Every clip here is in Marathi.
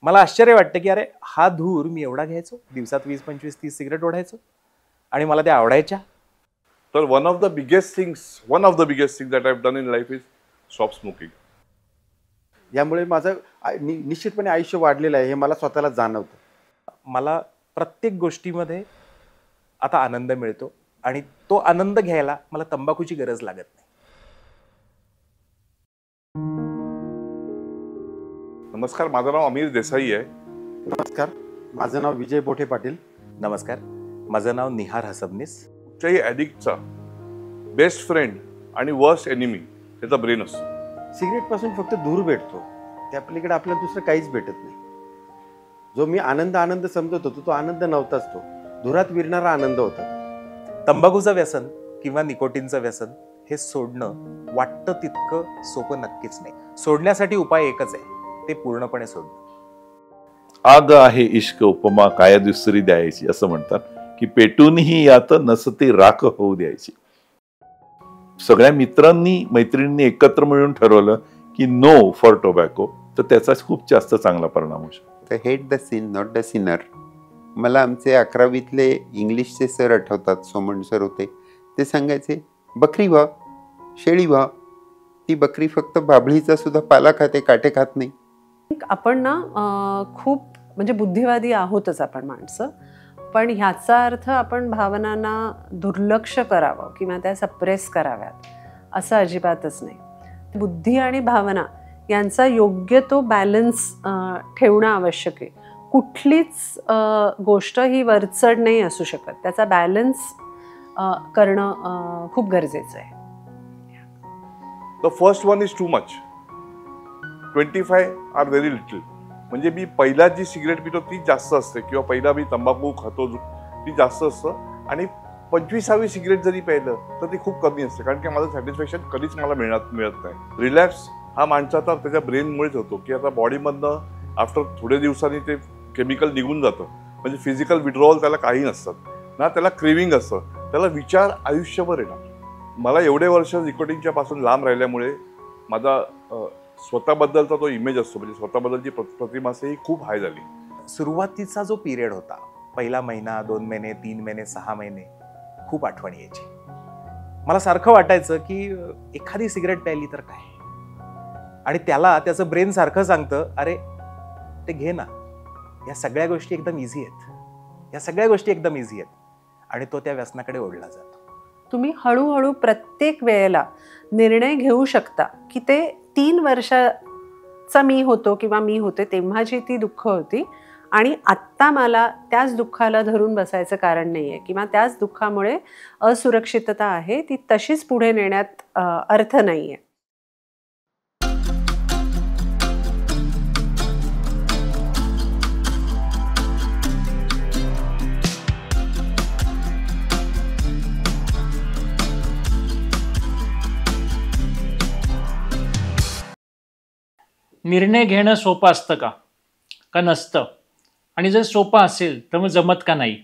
मला आश्चर्य वाटतं की अरे हा धूर मी एवढा घ्यायचो, दिवसात 20, 25, 30 सिगरेट ओढायचो आणि मला त्या आवडायच्या. तर one of the biggest things that I've done in life is stop smoking. यामुळे माझं निश्चितपणे आयुष्य वाढलेलं आहे हे मला स्वतःला जाणवतं. मला प्रत्येक गोष्टीमध्ये आता आनंद मिळतो आणि तो आनंद घ्यायला मला तंबाखूची गरज लागत नाही. नमस्कार, माझं नाव अमीर देसाई आहे. नमस्कार, माझं नाव विजय बोठे पाटील. नमस्कार, माझं नाव निहार हसबनीस. कुठच्याही ॲडिक्टचा बेस्ट फ्रेंड आणि वर्स्ट एनिमी त्याचा ब्रेन असतो. सिगरेटपासून फक्त धूर भेटतो, त्या पलीकडे आपल्याला दुसरं काहीच भेटत नाही. जो मी आनंद समजत होतो तो आनंद नव्हताच, तो धुरात विरणारा आनंद होता. तंबाखूचं व्यसन किंवा निकोटीनचं व्यसन हे सोडणं वाटतं तितकं सोपं नक्कीच नाही. सोडण्यासाठी उपाय एकच आहे, ते पूर्णपणे सोडणं. आग आहे इश्क उपमा काय दुसरी द्यायची असं म्हणतात की पेटूनही यात नसती राख होऊ द्यायची. सगळ्या मित्रांनी मैत्रिणींनी एकत्र मिळून ठरवलं की नो फॉर टोबॅको, तर त्याचा खूप जास्त चांगला परिणाम होऊ शकतो. Hate the sin not the sinner. मला आमचे 11वीतले इंग्लिशचे सर आठवतात, सोमण सर होते. ते सांगायचे बकरी व्हा, शेळी व्हा. ती बकरी फक्त बाभळीचा सुद्धा पाला खाते, काटे खात नाही. आपण ना खूप म्हणजे बुद्धिवादी आहोतच आपण माणसं, पण ह्याचा अर्थ आपण भावनांना दुर्लक्ष करावं किंवा त्या सप्रेस कराव्यात असं अजिबातच नाही. बुद्धी आणि भावना यांचा योग्य तो बॅलन्स ठेवणं आवश्यक आहे. कुठलीच गोष्ट ही वरचढ नाही असू शकत, त्याचा बॅलन्स करणं खूप गरजेचं आहे. The first one is too much, 25 are very little. म्हणजे मी पहिला जी सिगरेट पितो ती जास्त असते, किंवा पहिला मी तंबाखू खातो ती जास्त असतं, आणि 25वी सिगरेट जरी पाहिलं तर ती खूप कमी असते, कारण की माझं सॅटिस्फॅक्शन कधीच मला मिळत नाही. रिलॅक्स हा माणसाचा त्याच्या ब्रेनमुळेच होतो, की आता बॉडीमधनं आफ्टर थोड्या दिवसांनी ते केमिकल निघून जातं. म्हणजे फिजिकल विड्रॉवल त्याला काही नसतात ना, त्याला क्रेविंग असतं, त्याला विचार आयुष्यभर येणार. मला एवढे वर्ष निकोटीनच्या पासून लांब राहिल्यामुळे माझा स्वतःबद्दलचा तो इमेज असतो, म्हणजे स्वतःबद्दलची प्रतिमा असते, ही खूप हाय झाली. सुरुवातीचा जो पिरियड होता, पहिला महिना, 2 महिने, 3 महिने, 6 महिने, खूप आठवण यायची. मला सारखं वाटायचं की एखादी सिगरेट प्यायली तर काय, आणि त्याला त्याचं ब्रेन सारखं सांगतं अरे ते घे ना, या सगळ्या गोष्टी एकदम इझी आहेत, आणि तो त्या व्यसनाकडे ओढला जातो. तुम्ही हळूहळू प्रत्येक वेळेला निर्णय घेऊ शकता की ते 3 वर्षाचा मी होतो किंवा मी होते तेव्हाची ती दुःख होती, आणि आत्ता मला त्याच दुःखाला धरून बसायचं कारण नाही आहे, किंवा त्याच दुःखामुळे असुरक्षितता आहे, ती तशीच पुढे नेण्यात अर्थ नाही आहे. निर्णय घेणं सोपं असतं का नसतं, आणि जर सोपं असेल तर मग जमत का नाही.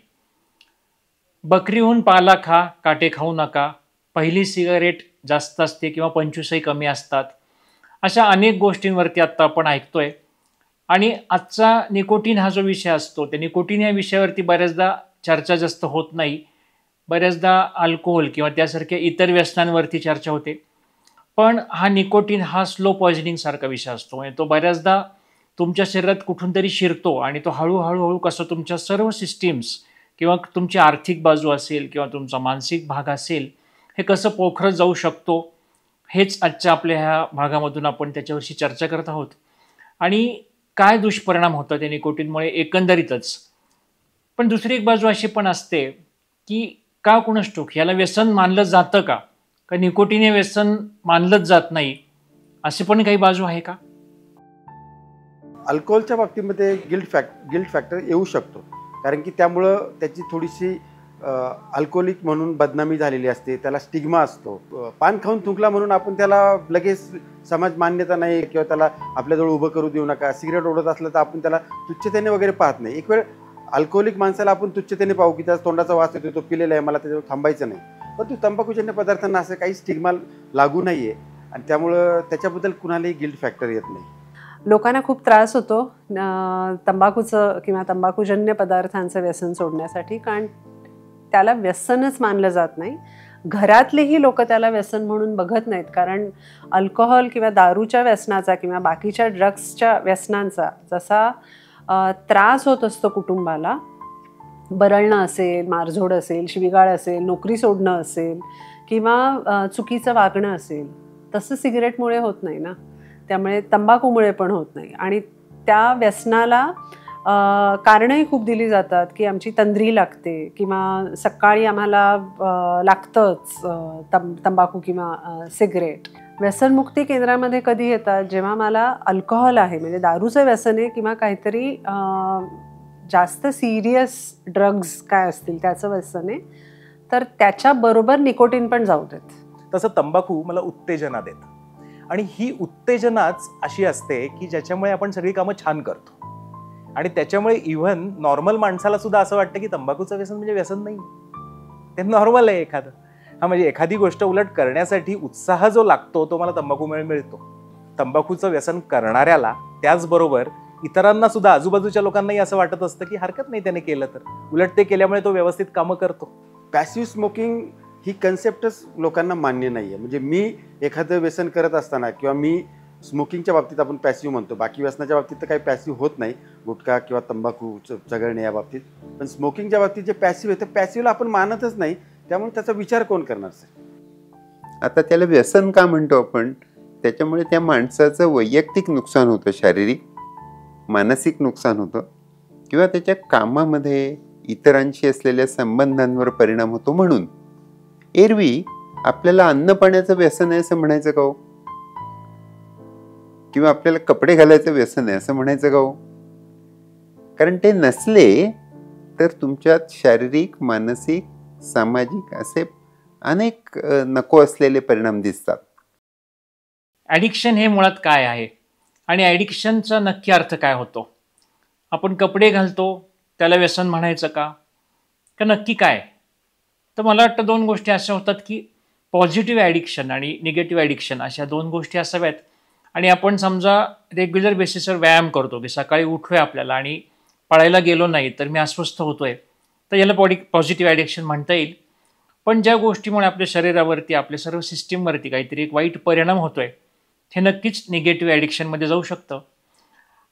बकरीहून पाला खा, काटे खाऊ नका, पहिली सिगारेट जास्त असते किंवा 25ही कमी असतात, अशा अनेक गोष्टींवरती आत्ता आपण ऐकतोय. आणि आजचा निकोटीन हा जो विषय असतो, त्या निकोटीन या विषयावरती बऱ्याचदा चर्चा जास्त होत नाही. बऱ्याचदा अल्कोहोल किंवा त्यासारख्या इतर व्यसनांवरती चर्चा होते. पण हा निकोटीन हा स्लो पॉइझनिंग सारखा विषय असतो. म्हणजे तो बऱ्याचदा तुमच्या शरीरात कुठून तरी शिरतो, आणि तो हळूहळू कसं तुमच्या सर्व सिस्टीम्स किंवा तुमची आर्थिक बाजू असेल किंवा तुमचा मानसिक भाग असेल, हे कसं पोखरत जाऊ शकतो, हेच आजच्या आपल्या ह्या भागामधून आपण त्याच्यावरची चर्चा करत आहोत. आणि काय दुष्परिणाम होतात त्या निकोटीनमुळे एकंदरीतच. पण दुसरी एक बाजू अशी पण असते की का कुणास ठाऊक याला व्यसन मानलं जातं का निकोटीन हे व्यसन मानलंच जात नाही, असे पण काही बाजू आहे का? अल्कोहोलच्या बाबतीमध्ये गिल्ट फॅक्टर येऊ शकतो, कारण की त्यामुळं त्याची थोडीशी अल्कोहोलिक म्हणून बदनामी झालेली असते, त्याला स्टिग्मा असतो. पान खाऊन थुंकला म्हणून आपण त्याला लगेच समाज मान्यता नाही किंवा त्याला आपल्याजवळ उभं करू देऊ नका. सिगरेट ओढत असलं तर आपण त्याला तुच्छतेने वगैरे पाहत नाही. एक वेळ अल्कोहोलिक माणसाला आपण तुच्छतेने पाहू की त्याचा तोंडाचा वास येतो, तो पिलेला आहे, मला त्याच्यावर थांबायचं नाही. पण तू तंबाखूजन्य पदार्थांना असं काही स्टिग्मा लागू नाही आहे, आणि त्यामुळं त्याच्याबद्दल कुणालाही गिल्ट फॅक्टर येत नाही. लोकांना खूप त्रास होतो तंबाखूचं किंवा तंबाखूजन्य पदार्थांचं व्यसन सोडण्यासाठी, कारण त्याला व्यसनच मानलं जात नाही. घरातलेही लोक त्याला व्यसन म्हणून बघत नाहीत, कारण अल्कोहोल किंवा दारूच्या व्यसनाचा किंवा बाकीच्या ड्रग्सच्या व्यसनांचा जसा त्रास होत असतो कुटुंबाला, बरळणं असेल, मारझोड असेल, शिवीगाळ असेल, नोकरी सोडणं असेल किंवा चुकीचं वागणं असेल, तसं सिगरेटमुळे होत नाही ना. त्यामुळे तंबाखूमुळे पण होत नाही. आणि त्या व्यसनाला कारणंही खूप दिली जातात की आमची तंद्री लागते किंवा सकाळी आम्हाला लागतंच तंबाखू किंवा सिगरेट. व्यसनमुक्ती केंद्रामध्ये कधी येतात, जेव्हा मला अल्कोहोल आहे म्हणजे दारूचं व्यसन आहे किंवा काहीतरी जास्त सिरियस ड्रग्ज काय असतील त्याचं व्यसन आहे, तर त्याच्याबरोबर निकोटीन पण जाऊ देत. तसं तंबाखू मला उत्तेजना देतं, आणि ही उत्तेजनाच अशी असते की ज्याच्यामुळे आपण सगळी कामं छान करतो. आणि त्याच्यामुळे इव्हन नॉर्मल माणसाला सुद्धा असं वाटतं की तंबाखूचं व्यसन म्हणजे व्यसन नाही, ते नॉर्मल आहे एखादं. हा म्हणजे एखादी गोष्ट उलट करण्यासाठी उत्साह जो लागतो तो मला तंबाखूमुळे मिळतो. तंबाखूचं व्यसन करणाऱ्याला त्याचबरोबर इतरांना सुद्धा, आजूबाजूच्या लोकांनाही असं वाटत असतं की हरकत नाही त्याने केलं तर, उलट ते केल्यामुळे तो व्यवस्थित कामं करतो. पॅसिव्ह स्मोकिंग ही कन्सेप्टच लोकांना मान्य नाही आहे. म्हणजे मी एखादं व्यसन करत असताना किंवा मी स्मोकिंगच्या बाबतीत आपण पॅसिव्ह म्हणतो, बाकी व्यसनाच्या बाबतीत तर काही पॅसिव्ह होत नाही, गुटखा किंवा तंबाखू चघळणे या बाबतीत. पण स्मोकिंगच्या बाबतीत जे पॅसिव्ह आहे ते पॅसिव्हला आपण मानतच नाही, त्यामुळे त्याचा विचार कोण करणार सर? आता त्याला व्यसन का म्हणतो आपण? त्याच्यामुळे त्या माणसाचं वैयक्तिक नुकसान होतं, शारीरिक मानसिक नुकसान होतं, किंवा त्याच्या कामामध्ये इतरांशी असलेल्या संबंधांवर परिणाम होतो. म्हणून एरवी आपल्याला अन्न पाण्याचं व्यसन आहे असं म्हणायचं का हो? किंवा आपल्याला कपडे घालायचं व्यसन आहे असं म्हणायचं का हो? कारण ते नसले तर तुमच्यात शारीरिक, मानसिक, सामाजिक असे अनेक नको असलेले परिणाम दिसतात. ॲडिक्शन हे मुळात काय आहे आणि ॲडिक्शनचा नक्की अर्थ काय होतो? आपण कपडे घालतो त्याला व्यसन म्हणायचं का नक्की काय? तर मला वाटतं दोन गोष्टी अशा होतात की पॉझिटिव्ह ॲडिक्शन आणि निगेटिव्ह ॲडिक्शन अशा दोन गोष्टी असाव्यात. आणि आपण समजा रेग्युलर बेसिसवर व्यायाम करतो की सकाळी उठलोय आपल्याला आणि पळायला गेलो नाही तर मी अस्वस्थ होतोय, तर याला पॉझिटिव्ह ॲडिक्शन म्हणता येईल. पण ज्या गोष्टीमुळे आपल्या शरीरावरती, आपल्या सर्व सिस्टीमवरती काहीतरी एक वाईट परिणाम होतोय, हे नक्कीच निगेटिव्ह ॲडिक्शनमध्ये जाऊ शकतं.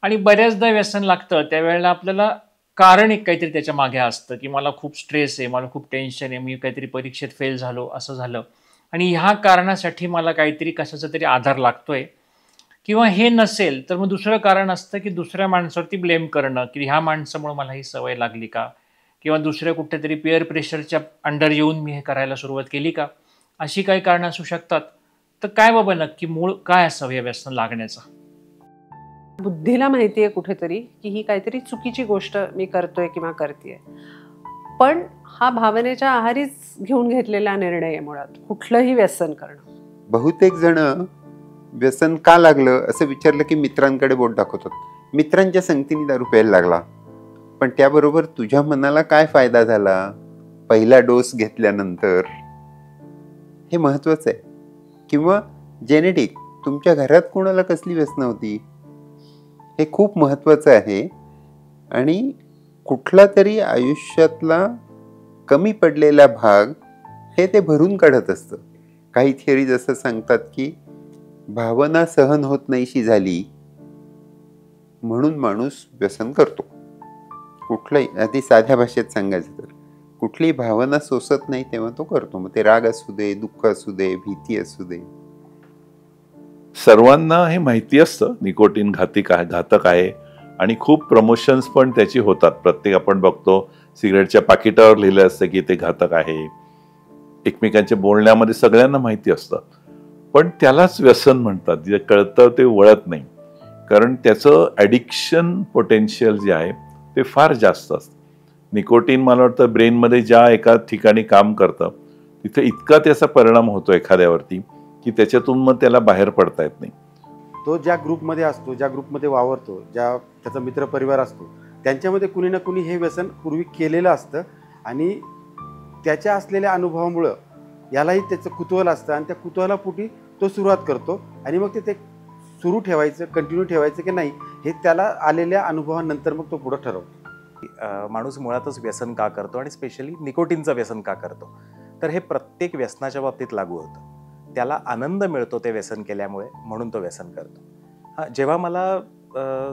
आणि बऱ्याचदा व्यसन लागतं त्यावेळेला आपल्याला कारण एक काहीतरी त्याच्या मागे असतं की मला खूप स्ट्रेस आहे, मला खूप टेन्शन आहे, मी काहीतरी परीक्षेत फेल झालो, असं झालं, आणि ह्या कारणासाठी मला काहीतरी कशाचा तरी आधार लागतोय. किंवा हे नसेल तर मग दुसरं कारण असतं की दुसऱ्या माणसावरती ब्लेम करणं की ह्या माणसामुळे मला ही सवय लागली का, किंवा दुसऱ्या कुठेतरी पेअर प्रेशरच्या अंडर येऊन मी हे करायला सुरुवात केली का, अशी काही कारणं असू शकतात. तर काय बाबा नक्की मूळ काय असावं या व्यसन लागण्याचं? बुद्धीला माहिती आहे कुठेतरी की ही काहीतरी चुकीची गोष्ट मी करतोय किंवा करतेय, पण हा भावनेच्या आहारीच घेऊन घेतलेला निर्णय आहे मुळात कुठलंही व्यसन करणं. बहुतेक जण व्यसन का लागलं असं विचारलं की मित्रांकडे बोट दाखवतात. मित्रांच्या संगतीने दारू प्यायला लागला, पण त्याबरोबर तुझ्या मनाला काय फायदा झाला पहिला डोस घेतल्यानंतर, हे महत्वाचं आहे. किंवा जेनेटिक, तुमच्या घरात कोणाला कसली व्यसनं होती, हे खूप महत्वाचं आहे. आणि कुठला तरी आयुष्यातला कमी पडलेला भाग हे ते भरून काढत असतं. काही थिअरीज असं सांगतात की भावना सहन होत नाहीशी झाली म्हणून माणूस व्यसन करतो. कुठलंही, अगदी साध्या भाषेत सांगायचं तर कुठलीही भावना सोसत नाही तेव्हा तो करतो. मग ते राग असू दे, दुःख असू दे, भीती असू दे. सर्वांना हे माहिती असतं निकोटीन घातक आहे आणि खूप प्रमोशन्स पण त्याची होतात. प्रत्येक आपण बघतो सिगरेटच्या पाकिटावर लिहिलं असतं की ते घातक आहे. एकमेकांच्या बोलण्यामध्ये सगळ्यांना माहिती असतं, पण त्यालाच व्यसन म्हणतात. जे कळतं ते वळत नाही, कारण त्याचं ॲडिक्शन पोटेन्शियल जे आहे ते फार जास्त असतं. निकोटीन मला वाटतं ब्रेनमध्ये ज्या एका ठिकाणी काम करतं तिथे इतका त्याचा परिणाम होतो एखाद्यावरती की त्याच्यातून मग त्याला बाहेर पडता येत नाही. तो ज्या ग्रुपमध्ये असतो, ज्या ग्रुपमध्ये वावरतो, ज्या त्याचा मित्रपरिवार असतो, त्यांच्यामध्ये कुणी ना कुणी हे व्यसन पूर्वी केलेलं असतं आणि त्याच्या असलेल्या अनुभवामुळं यालाही त्याचं कुतूहल असतं आणि त्या कुतूहलापोटी तो सुरुवात करतो आणि मग ते सुरू ठेवायचं, कंटिन्यू ठेवायचं की नाही, हे त्याला आलेल्या अनुभवानंतर मग तो पुढं ठरवतो. माणूस मुळातच व्यसन का करतो आणि स्पेशली निकोटीनचं व्यसन का करतो, तर हे प्रत्येक व्यसनाच्या बाबतीत लागू होतं. त्याला आनंद मिळतो ते व्यसन केल्यामुळे, म्हणून तो व्यसन करतो. हा, जेव्हा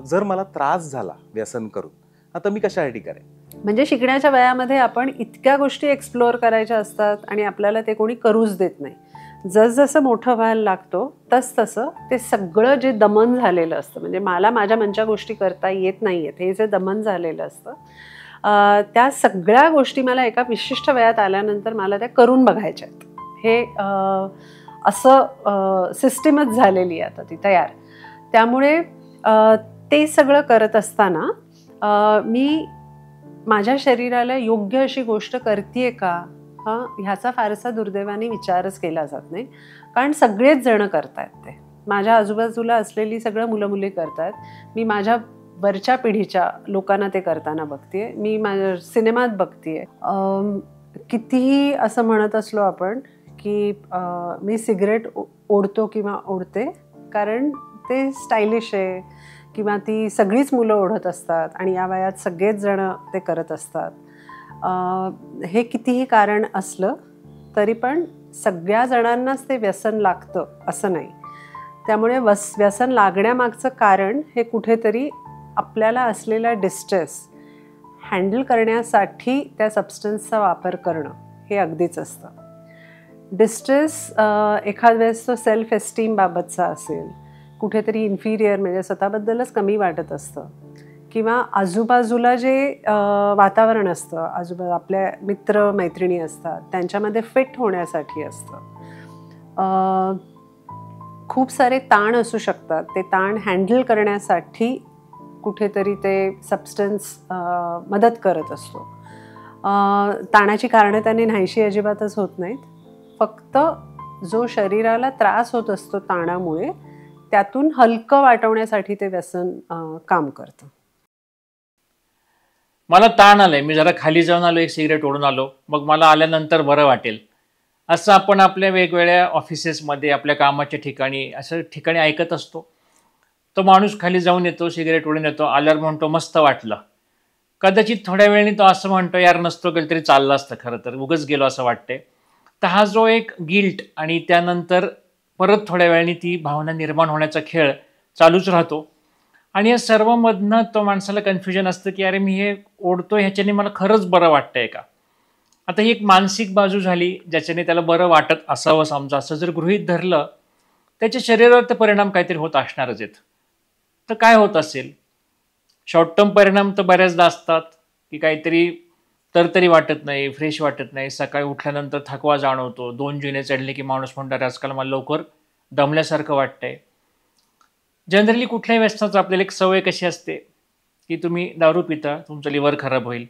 जर मला त्रास झाला व्यसन करून, आता मी कशासाठी करेन? म्हणजे शिकण्याच्या वयामध्ये आपण इतक्या गोष्टी एक्सप्लोअर करायच्या असतात आणि आपल्याला ते कोणी करूच देत नाही. जसजसं मोठं व्हायला लागतो तसं ते सगळं जे दमन झालेलं असतं, म्हणजे मला माझ्या मनच्या गोष्टी करता येत नाही आहेत, हे जे दमन झालेलं असतं, त्या सगळ्या गोष्टी मला एका विशिष्ट वयात आल्यानंतर मला त्या करून बघायच्या आहेत. हे असं सिस्टीमच झालेली आहे आता ती तयार. त्यामुळे ते सगळं करत असताना मी माझ्या शरीराला योग्य अशी गोष्ट करते का, ह्याचा फारसा दुर्दैवाने विचारच केला जात नाही. कारण सगळेच जण करतायत ते. माझ्या आजूबाजूला असलेली सगळं मुलं मुली करतायत. मी माझ्या वरच्या पिढीच्या लोकांना ते करताना बघते. मी माझ्या सिनेमात बघते. कितीही असं म्हणत असलो आपण की मी सिगरेट ओढतो किंवा ओढते कारण ते स्टायलिश आहे किंवा ती सगळीच मुलं ओढत असतात आणि या वयात सगळेच जण ते करत असतात, हे कितीही कारण असलं तरी पण सगळ्या जणांनाच ते व्यसन लागतं असं नाही. त्यामुळे व्यसन लागण्यामागचं कारण हे कुठेतरी आपल्याला असलेला डिस्ट्रेस हँडल करण्यासाठी त्या सबस्टन्सचा वापर करणं हे अगदीच असतं. डिस्ट्रेस एखाद वेळेस तो सेल्फ एस्टीम बाबतचा असेल, कुठेतरी इन्फिरियर म्हणजे स्वतःबद्दलच कमी वाटत असतं, किंवा आजूबाजूला जे वातावरण असतं, आपल्या मित्र मैत्रिणी असतात त्यांच्यामध्ये फिट होण्यासाठी असतं. खूप सारे ताण असू शकतात. ते ताण हँडल करण्यासाठी कुठेतरी ते सबस्टन्स मदत करत असतो. ताणाची कारणं त्याने नाहीशी अजिबातच होत नाहीत. फक्त जो शरीराला त्रास होत असतो ताणामुळे, त्यातून हलकं वाटवण्यासाठी ते व्यसन काम करतं. मला ताण आलाय, मी जरा खाली जाऊन आलो, एक सिगरेट ओढून आलो, मग मला आल्यानंतर बरं वाटेल, असं आपण आपल्या वेगवेगळ्या ऑफिसेसमध्ये, आपल्या कामाच्या ठिकाणी, असं ठिकाणी ऐकत असतो. तो माणूस खाली जाऊन येतो, सिगरेट ओढून येतो, आल्यावर म्हणतो मस्त वाटलं. कदाचित थोड्या वेळाने तो असं म्हणतो यार नसतो गेलं तरी चाललं असतं, खरं तर उगच गेलो असं वाटतंय. तर हा जो एक गिल्ट आणि त्यानंतर परत थोड्या वेळाने ती भावना निर्माण होण्याचा खेळ चालूच राहतो. आणि या सर्वमधनं तो माणसाला कन्फ्युजन असतं की अरे मी हे ओढतो ह्याच्याने मला खरंच बरं वाटतंय का. आता ही एक मानसिक बाजू झाली ज्याच्याने त्याला बरं वाटत असावं समजा, असं जर गृहीत धरलं, त्याच्या शरीरावर तर परिणाम काहीतरी होत असणारच आहेत. तर काय होत असेल? शॉर्ट टर्म परिणाम तर बऱ्याचदा असतात की काहीतरी तरतरी वाटत नाही, फ्रेश वाटत नाही, सकाळी उठल्यानंतर थकवा जाणवतो, 2 जिने चढले की माणूस म्हणतात आजकाल मला लवकर दमल्यासारखं वाटतंय. जनरली कुठल्याही व्यसनाचं आपल्याला एक सवय कशी असते की तुम्ही दारू पिता, तुमचं लिव्हर खराब होईल,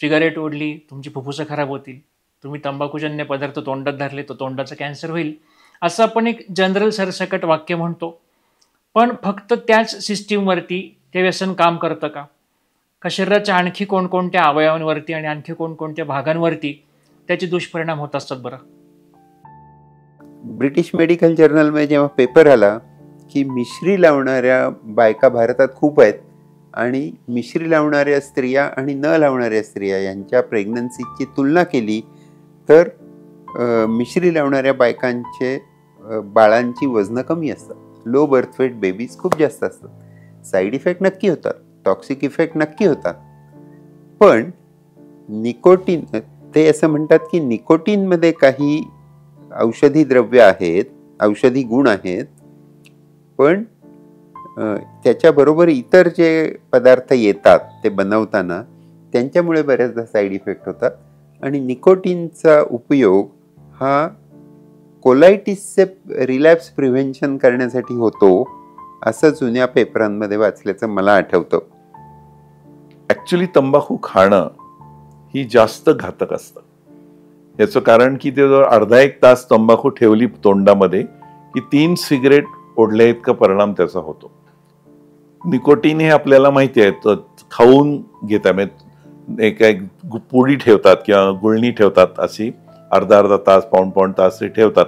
सिगारेट ओढली तुमची फुफ्फुसं खराब होतील, तुम्ही तंबाखूजन्य पदार्थ तोंडात धरले तर तोंडाचं कॅन्सर होईल, असं आपण एक जनरल सरसकट वाक्य म्हणतो. पण फक्त त्याच सिस्टीमवरती ते व्यसन काम करतं का? का शरीराच्या आणखी कोणकोणत्या अवयवांवरती आणि आणखी कोणकोणत्या भागांवरती त्याचे दुष्परिणाम होत असतात बरं? ब्रिटिश मेडिकल जर्नलमध्ये जेव्हा पेपर आला की मिश्री लावणाऱ्या बायका भारतात खूप आहेत आणि मिश्री लावणाऱ्या स्त्रिया आणि न लावणाऱ्या स्त्रिया यांच्या प्रेग्नन्सीची तुलना केली तर मिश्री लावणाऱ्या बायकांचे बाळांची वजनं कमी असतात, लो बर्थ वेट बेबीज खूप जास्त असतात. साईड इफेक्ट नक्की होतात, टॉक्सिक इफेक्ट नक्की होतात. पण निकोटीन, ते असं म्हणतात की निकोटीनमध्ये काही औषधी द्रव्य आहेत, औषधी गुण आहेत, पण त्याच्याबरोबर इतर जे पदार्थ येतात ते बनवताना त्यांच्यामुळे बऱ्याचदा साईड इफेक्ट होतात. आणि निकोटीनचा उपयोग हा कोलायटिसचे रिलॅप्स प्रिव्हेन्शन करण्यासाठी होतो असं जुन्या पेपरांमध्ये वाचल्याचं मला आठवतं. ऍक्च्युली तंबाखू खाणं ही जास्त घातक असतं. याचं कारण की ते जर अर्धा एक तास तंबाखू ठेवली तोंडामध्ये की 3 सिगरेट ओढल्या इतका परिणाम त्याचा होतो. निकोटीन हे आपल्याला माहिती आहे, तर खाऊन घेतात, एक पुडी ठेवतात किंवा गुळणी ठेवतात, अशी अर्धा तास पाऊण तास ते ठेवतात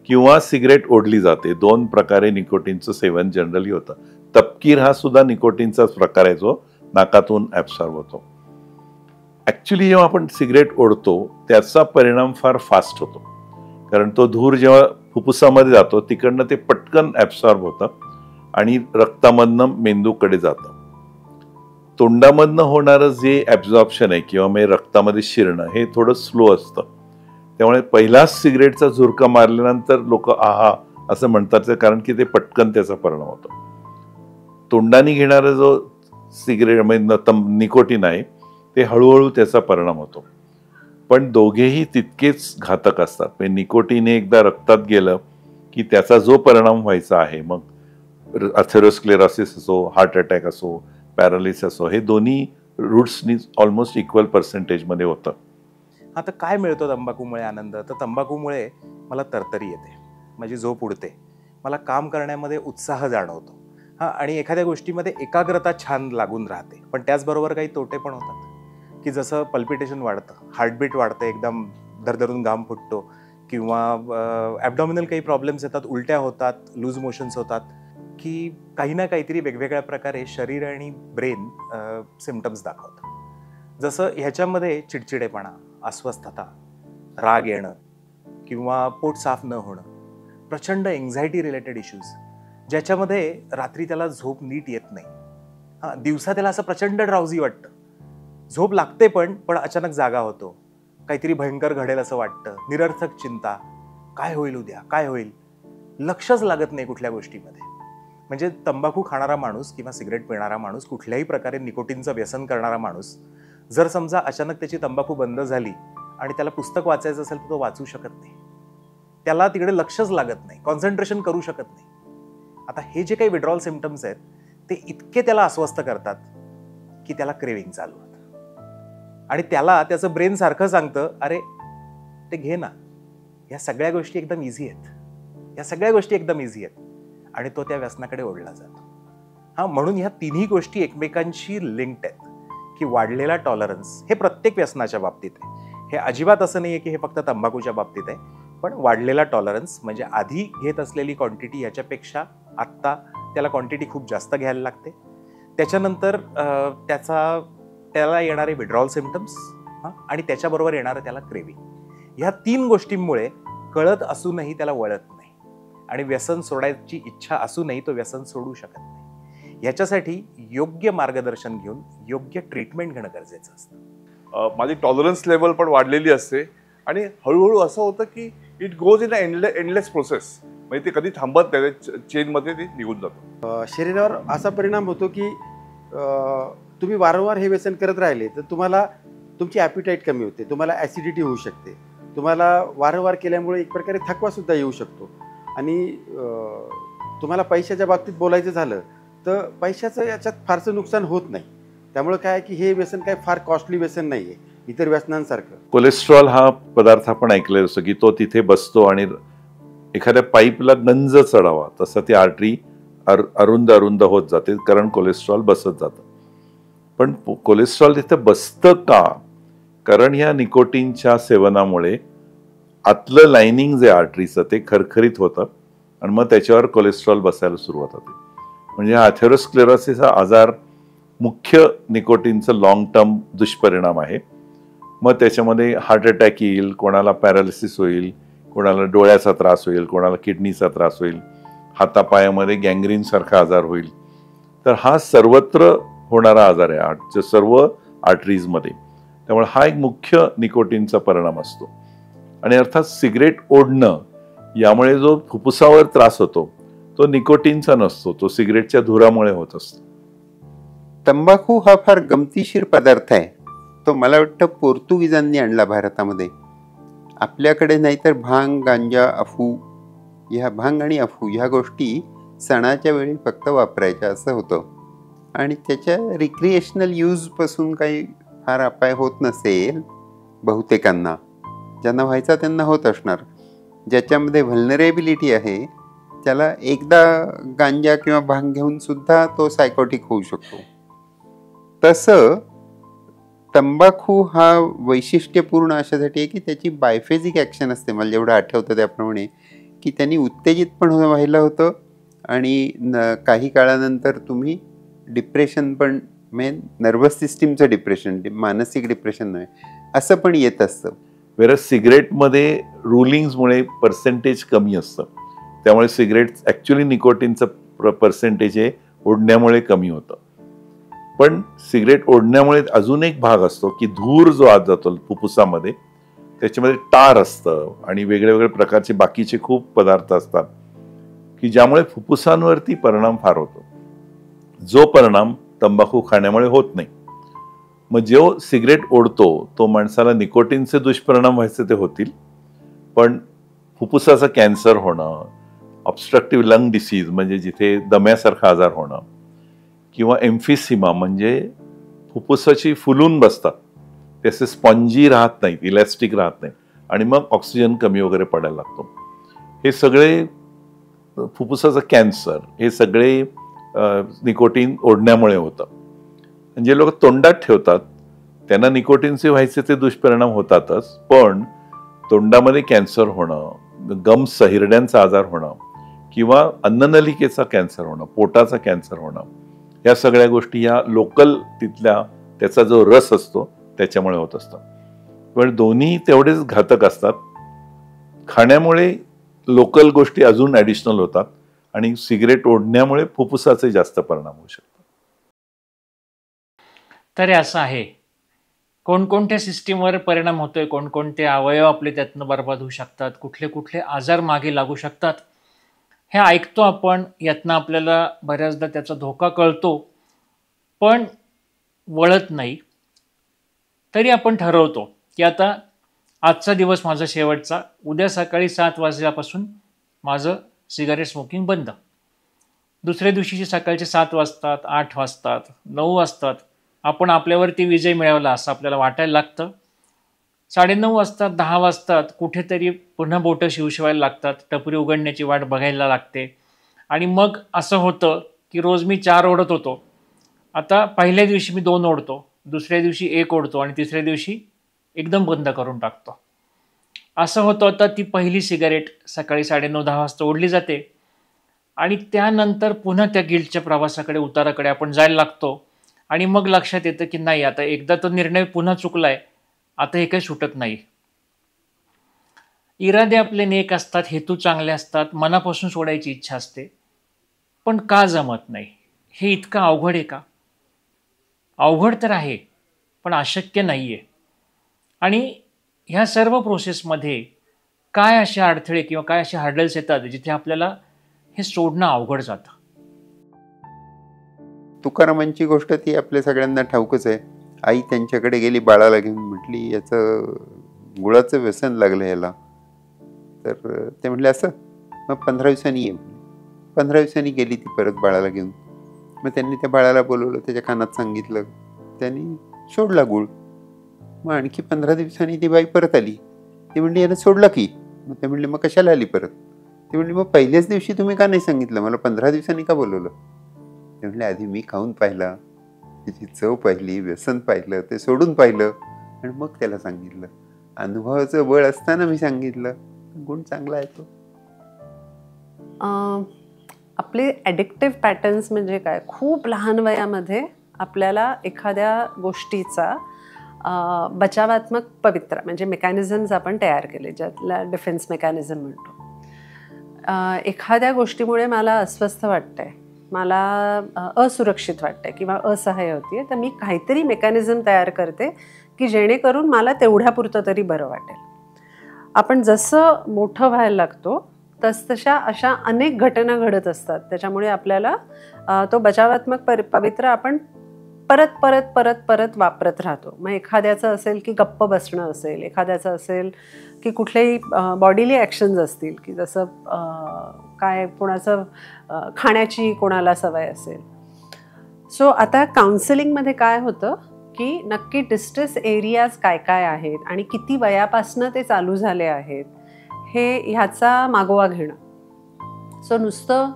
किंवा सिगरेट ओढली जाते. 2 प्रकारे निकोटीनचं सेवन जनरली होतं. तपकीर हा सुद्धा निकोटीनचाच प्रकार आहे जो नाकातून ॲब्सॉर्ब होतो. ॲक्च्युली जेव्हा आपण सिगरेट ओढतो त्याचा परिणाम फार फास्ट होतो, कारण तो धूर जेव्हा फुफ्फुसामध्ये जातो तिकडनं ते पटकन ॲब्सॉर्ब होतं आणि रक्तामधनं मेंदूकडे जातं. तोंडामधनं होणारं जे ॲब्झॉर्प्शन आहे किंवा मग रक्तामध्ये शिरणं हे थोडं स्लो असतं. त्यामुळे पहिलाच सिगरेटचा झुरका मारल्यानंतर लोक आहा असं म्हणतात, कारण की ते पटकन त्याचा परिणाम होतो. तोंडाने घेणारा जो सिगरेट म्हणजे निकोटीन आहे ते हळूहळू त्याचा परिणाम होतो. पण दोघेही तितकेच घातक असतात. म्हणजे निकोटीन एकदा रक्तात गेलं की त्याचा जो परिणाम व्हायचा आहे, मग अथेरोस्क्लेरोसिस असो, हार्ट अटॅक असो, पॅरालिसिस असो, हे दोन्ही रूट्सनी ऑलमोस्ट इक्वल पर्सेंटेजमध्ये होतं. आता काय मिळतो तंबाखूमुळे आनंद? तर तंबाखूमुळे मला तरतरी येते, माझी झोप उडते, मला काम करण्यामध्ये उत्साह जाणवतो, आणि एखाद्या गोष्टीमध्ये एकाग्रता छान लागून राहते. पण त्याचबरोबर काही तोटे पण होतात, की जसं पल्पिटेशन वाढतं, हार्टबीट वाढतं, एकदम दरदरून घाम फुटतो, किंवा ॲबडॉमिनल काही प्रॉब्लेम्स येतात, उलट्या होतात, लूज मोशन्स होतात, की काही ना काहीतरी वेगवेगळ्या प्रकारे शरीर आणि ब्रेन सिम्पटम्स दाखवतं. जसं ह्याच्यामध्ये चिडचिडेपणा, अस्वस्थता, राग येणं किंवा पोट साफ न होणं, प्रचंड एन्झायटी रिलेटेड इश्यूज, ज्याच्यामध्ये रात्री त्याला झोप नीट येत नाही, दिवसा त्याला असं प्रचंड ड्राउझी वाटतं, झोप लागते पण अचानक जागा होतो, काहीतरी भयंकर घडेल असं वाटतं, निरर्थक चिंता, काय होईल उद्या, काय होईल, लक्षच लागत नाही कुठल्या गोष्टीमध्ये. म्हणजे तंबाखू खाणारा माणूस किंवा सिगरेट पिणारा माणूस, कुठल्याही प्रकारे निकोटीनचं व्यसन करणारा माणूस, जर समजा अचानक त्याची तंबाखू बंद झाली आणि त्याला पुस्तक वाचायचं असेल तर तो वाचू शकत नाही, त्याला तिकडे लक्षच लागत नाही, कॉन्सन्ट्रेशन करू शकत नाही. आता हे जे काही विड्रॉल सिम्पटम्स आहेत ते इतके त्याला अस्वस्थ करतात की त्याला क्रेविंग चालू होतं, आणि त्याला त्याचं ब्रेन सारखं सांगतं, अरे ते घे ना, या सगळ्या गोष्टी एकदम इझी आहेत, या सगळ्या गोष्टी एकदम इझी आहेत, आणि तो त्या व्यसनाकडे ओढला जातो. म्हणून ह्या तिन्ही गोष्टी एकमेकांशी लिंक्ड आहेत, की वाढलेला टॉलरन्स हे प्रत्येक व्यसनाच्या बाबतीत आहे. हे अजिबात असं नाही आहे की हे फक्त तंबाखूच्या बाबतीत आहे, पण वाढलेला टॉलरन्स म्हणजे आधी घेत असलेली क्वांटिटी याच्यापेक्षा आत्ता त्याला क्वांटिटी खूप जास्त घ्यायला लागते. त्याच्यानंतर त्याला येणारे विड्रॉल सिम्पटम्स, आणि त्याच्याबरोबर येणारं त्याला क्रेविंग, ह्या 3 गोष्टींमुळे कळत असूनही त्याला वळत नाही, आणि व्यसन सोडायची इच्छा असूनही तो व्यसन सोडू शकत नाही. याच्यासाठी योग्य मार्गदर्शन घेऊन योग्य ट्रीटमेंट घेणं गरजेचं असतं. माझी टॉलरन्स लेवल पण वाढलेली असते, आणि हळूहळू असं होतं की it goes in endless process, म्हणजे ते कधी थांबत नाही, चेनमध्ये ते निघून जातं. शरीरावर असा परिणाम होतो की तुम्ही वारंवार हे व्यसन करत राहिले तर तुम्हाला तुमची ॲपिटाईट कमी होते, तुम्हाला ॲसिडिटी होऊ शकते, तुम्हाला वारंवार केल्यामुळे एक प्रकारे थकवासुद्धा येऊ शकतो. आणि तुम्हाला पैशाच्या बाबतीत बोलायचं झालं तर पैशाचं याच्यात फारसं नुकसान होत नाही. त्यामुळे काय की हे व्यसन काय फार कॉस्टली व्यसन नाही आहे इतर व्यसनांसारखं. कोलेस्ट्रॉल हा पदार्थ आपण ऐकलेला असतो की तो तिथे बसतो आणि एखाद्या पाईपला गंज चढावा तसं ती आर्टरी अरुंद अरुंद होत जाते, कारण कोलेस्ट्रॉल बसत जातं. पण कोलेस्ट्रॉल तिथे बसतं का? कारण ह्या निकोटीनच्या सेवनामुळे आतलं लाइनिंग जे आर्टरीचं ते खरखरीत होतं आणि मग त्याच्यावर कोलेस्ट्रॉल बसायला सुरुवात होते. म्हणजे हा अथेरोस्क्लेरोसिस हा आजार मुख्य निकोटीनचं लॉंग टर्म दुष्परिणाम आहे. मग त्याच्यामध्ये हार्ट अटॅक येईल, कोणाला पॅरालिसिस होईल, कोणाला डोळ्याचा त्रास होईल, कोणाला किडनीचा त्रास होईल, हातापायामध्ये गँग्रीन सारखा आजार होईल. तर हा सर्वत्र होणारा आजार आहे सर्व आर्टरीजमध्ये. त्यामुळे हा एक मुख्य निकोटीनचा परिणाम असतो. आणि अर्थात सिगरेट ओढणं यामुळे जो फुफ्फुसावर त्रास होतो तो निकोटीनचा नसतो, तो सिगरेटच्या धुरामुळे होत असतो. तंबाखू हा फार गमतीशीर पदार्थ आहे. तो मला वाटतं पोर्तुगीजांनी आणला भारतामध्ये. आपल्याकडे नाहीतर भांग, गांजा, अफू, भांग आणि अफू ह्या गोष्टी सणाच्या वेळी फक्त वापरायच्या असं होतं. आणि त्याच्या रिक्रिएशनल यूजपासून काही फार अपाय होत नसेल बहुतेकांना. ज्यांना व्हायचा त्यांना होत असणार. ज्याच्यामध्ये व्हल्नरेबिलिटी आहे त्याला एकदा गांजा किंवा भांग घेऊन सुद्धा तो सायकोटिक होऊ शकतो. तसं तंबाखू हा वैशिष्ट्यपूर्ण अशासाठी आहे की त्याची बायफेजिक ॲक्शन असते. मला जेवढं आठवतं त्याप्रमाणे की की त्यांनी उत्तेजित पण व्हायला होतं आणि काही काळानंतर तुम्ही डिप्रेशन पण, मेन नर्वस सिस्टीमचं डिप्रेशन, मानसिक डिप्रेशन नाही, असं पण येत असतं. वेरस सिगरेटमध्ये रुलिंग्समुळे पर्सेंटेज कमी असतं, त्यामुळे सिगरेट ॲक्च्युली निकोटीनचं पर्सेंटेज हे ओढण्यामुळे कमी होतं. पण सिगरेट ओढण्यामुळे अजून एक भाग असतो की धूर जो आत जातो फुफ्फुसामध्ये, त्याच्यामध्ये टार असतं आणि वेगळे वेगळे प्रकारचे बाकीचे खूप पदार्थ असतात की ज्यामुळे फुफ्फुसांवरती परिणाम फार होतो, जो परिणाम तंबाखू खाण्यामुळे होत नाही. मग जो सिगरेट ओढतो तो माणसाला निकोटीनचे दुष्परिणाम व्हायचे ते होतील, पण फुफ्फुसाचा कॅन्सर होणं, ऑब्स्ट्रक्टिव्ह लंग डिसीज म्हणजे जिथे दम्यासारखा आजार होणं, किंवा एम्फिसिमा म्हणजे फुफ्फुसाची फुलून बसतात, ते असे स्पॉन्जी राहत नाहीत, इलॅस्टिक राहत नाहीत आणि मग ऑक्सिजन कमी वगैरे पडायला लागतो. हे सगळे फुफ्फुसाचा कॅन्सर हे सगळे निकोटीन ओढण्यामुळे होतं. जे लोक तोंडात ठेवतात त्यांना निकोटीनचे व्हायचे ते दुष्परिणाम होतातच, पण तोंडामध्ये कॅन्सर होणं, गम्स हिरड्यांचा आजार होणं किंवा अन्ननलिकेचा कॅन्सर होणं, पोटाचा कॅन्सर होणं, या सगळ्या गोष्टी या लोकल तिथल्या त्याचा जो रस असतो त्याच्यामुळे होत असतं. पण दोन्ही तेवढेच घातक असतात. खाण्यामुळे लोकल गोष्टी अजून ॲडिशनल होतात आणि सिगरेट ओढण्यामुळे फुफ्फुसाचे जास्त परिणाम होऊ शकतात. तर असं आहे, कोणकोणत्या सिस्टीमवर परिणाम होतोय, कोणकोणते अवयव आपले त्यातनं बर्बाद होऊ शकतात, कुठले कुठले आजार मागे लागू शकतात, हे ऐकतो आपण. यातनं आपल्याला बऱ्याचदा त्याचा धोका कळतो, पण वळत नाही. तरी आपण ठरवतो की आता आजचा दिवस माझा शेवटचा, उद्या सकाळी 7 वाजल्यापासून माझं सिगारेट स्मोकिंग बंद. दुसऱ्या दिवशीचे सकाळचे 7 वाजतात, 8 वाजतात, 9 वाजतात, आपण आपल्यावरती विजय मिळवला असं आपल्याला वाटायला लागतं. 9:30 वाजतात, 10 वाजतात, कुठेतरी पुन्हा बोटं शिवशिवायला लागतात, टपरी उघडण्याची वाट बघायला लागते आणि मग असं होतं की रोज मी 4 ओढत होतो, आता पहिल्या दिवशी मी 2 ओढतो, दुसऱ्या दिवशी 1 ओढतो आणि तिसऱ्या दिवशी एकदम बंद करून टाकतो. असं होतं. आता ती पहिली सिगारेट सकाळी 9:30-10 वाजता ओढली जाते आणि त्यानंतर पुन्हा त्या गिल्टच्या प्रवासाकडे, उताराकडे आपण जायला लागतो आणि मग लक्षात येतं की नाही, आता एकदा तो निर्णय पुन्हा चुकलाय, आता हे काही सुटत नाही. इरादे आपले नेक असतात, हेतू चांगले असतात, मनापासून सोडायची इच्छा असते, पण का जमत नाही? हे इतकं अवघड आहे का? अवघड तर आहे, पण अशक्य नाही आहे. आणि ह्या सर्व प्रोसेसमध्ये काय असे अडथळे किंवा काय असे हर्डल्स येतात जिथे आपल्याला हे सोडणं अवघड जातं? तुकारामांची गोष्ट ती आपल्या सगळ्यांना ठाऊकच आहे. आई त्यांच्याकडे गेली बाळाला घेऊन, म्हटली याचं गुळाचं व्यसन लागलं याला. तर ते म्हटले असं, मग 15 दिवसांनी ये. 15 दिवसांनी गेली ती परत बाळाला घेऊन. मग त्यांनी त्या बाळाला बोलवलं, त्याच्या कानात सांगितलं, त्यांनी सोडला गुळ. मग आणखी 15 दिवसांनी ती बाई परत आली. ती म्हणली यानं सोडला की. मग ते म्हणले मग कशाला आली परत? ती म्हणली मग पहिल्याच दिवशी तुम्ही का नाही सांगितलं, मला 15 दिवसांनी का बोलवलं? ते म्हणले आधी मी खाऊन पाहिला, तिची चव पाहिली, व्यसन पाहिलं, ते सोडून पाहिलं आणि मग त्याला सांगितलं. अनुभवाचं बळ असताना मी सांगितलं. गुण चांगला आहे तो. आपले ॲडिक्टिव्ह पॅटर्न्स म्हणजे काय? खूप लहान वयामध्ये आपल्याला एखाद्या गोष्टीचा बचावात्मक पवित्रा म्हणजे मेकॅनिझम्स आपण तयार केले, ज्यातला डिफेन्स मेकॅनिझम म्हणतो. एखाद्या गोष्टीमुळे मला अस्वस्थ वाटतंय, मला असुरक्षित वाटतंय किंवा असहाय्य होतीये, तर मी काहीतरी मेकॅनिझम तयार करते की जेणेकरून मला तेवढ्यापुरतं तरी बरं वाटेल. आपण जसं मोठं व्हायला लागतो तसतशा अशा अनेक घटना घडत असतात, त्याच्यामुळे आपल्याला तो बचावात्मक पवित्रा आपण परत परत परत परत वापरत राहतो. मग एखाद्याचं असेल की गप्प बसणं असेल, एखाद्याचं असेल की कुठलेही बॉडीली ॲक्शन्स असतील की जसं काय कोणाचं खाण्याची कोणाला सवय असेल. सो आता काउन्सिलिंगमध्ये काय होतं की नक्की डिस्ट्रेस एरियाज काय काय आहेत आणि किती वयापासनं ते चालू झाले आहेत हे ह्याचा मागोवा घेणं. सो नुसतं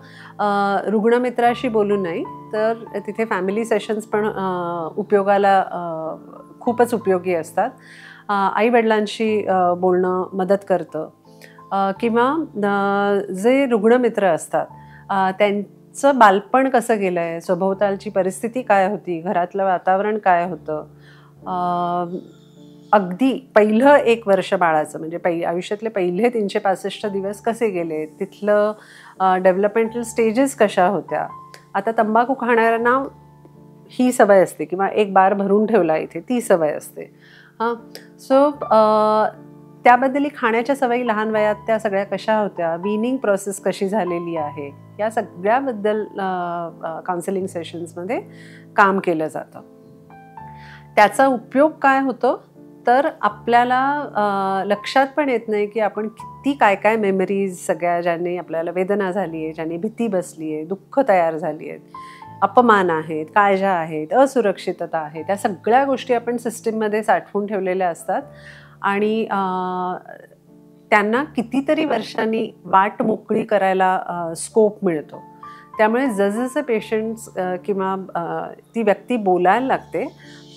रुग्णमित्राशी बोलून नाही तर तिथे फॅमिली सेशन्स पण उपयोगाला खूपच उपयोगी असतात. आईवडिलांशी बोलणं मदत करतं. किंवा जे रुग्णमित्र असतात त्यांचं बालपण कसं गेलं आहे, सभोवतालची परिस्थिती काय होती, घरातलं वातावरण काय होतं, अगदी पहिलं 1 वर्ष बाळाचं म्हणजे आयुष्यातले पहिले 365 दिवस कसे गेले, तिथलं डेव्हलपमेंटल स्टेजेस कशा होत्या. आता तंबाखू खाणाऱ्यांना ही सवय असते किंवा एक बार भरून ठेवला इथे ती सवय असते. सो त्याबद्दल खाण्याच्या सवयी लहान वयात त्या सगळ्या कशा होत्या, वीनिंग प्रोसेस कशी झालेली आहे, या सगळ्याबद्दल काउन्सिलिंग सेशन्समध्ये काम केलं जातं. त्याचा उपयोग काय होतो तर आपल्याला लक्षात पण येत नाही की आपण किती काय काय मेमरीज सगळ्या ज्यांनी आपल्याला वेदना झाली आहे, ज्यांनी भीती बसली आहे, दुःख तयार झाली आहेत, अपमान आहेत, काळजा आहेत, असुरक्षितता आहे, त्या सगळ्या गोष्टी आपण सिस्टीममध्ये साठवून ठेवलेल्या असतात आणि त्यांना कितीतरी वर्षांनी वाट मोकळी करायला स्कोप मिळतो. त्यामुळे जसजसं पेशंट्स किंवा ती व्यक्ती बोलायला लागते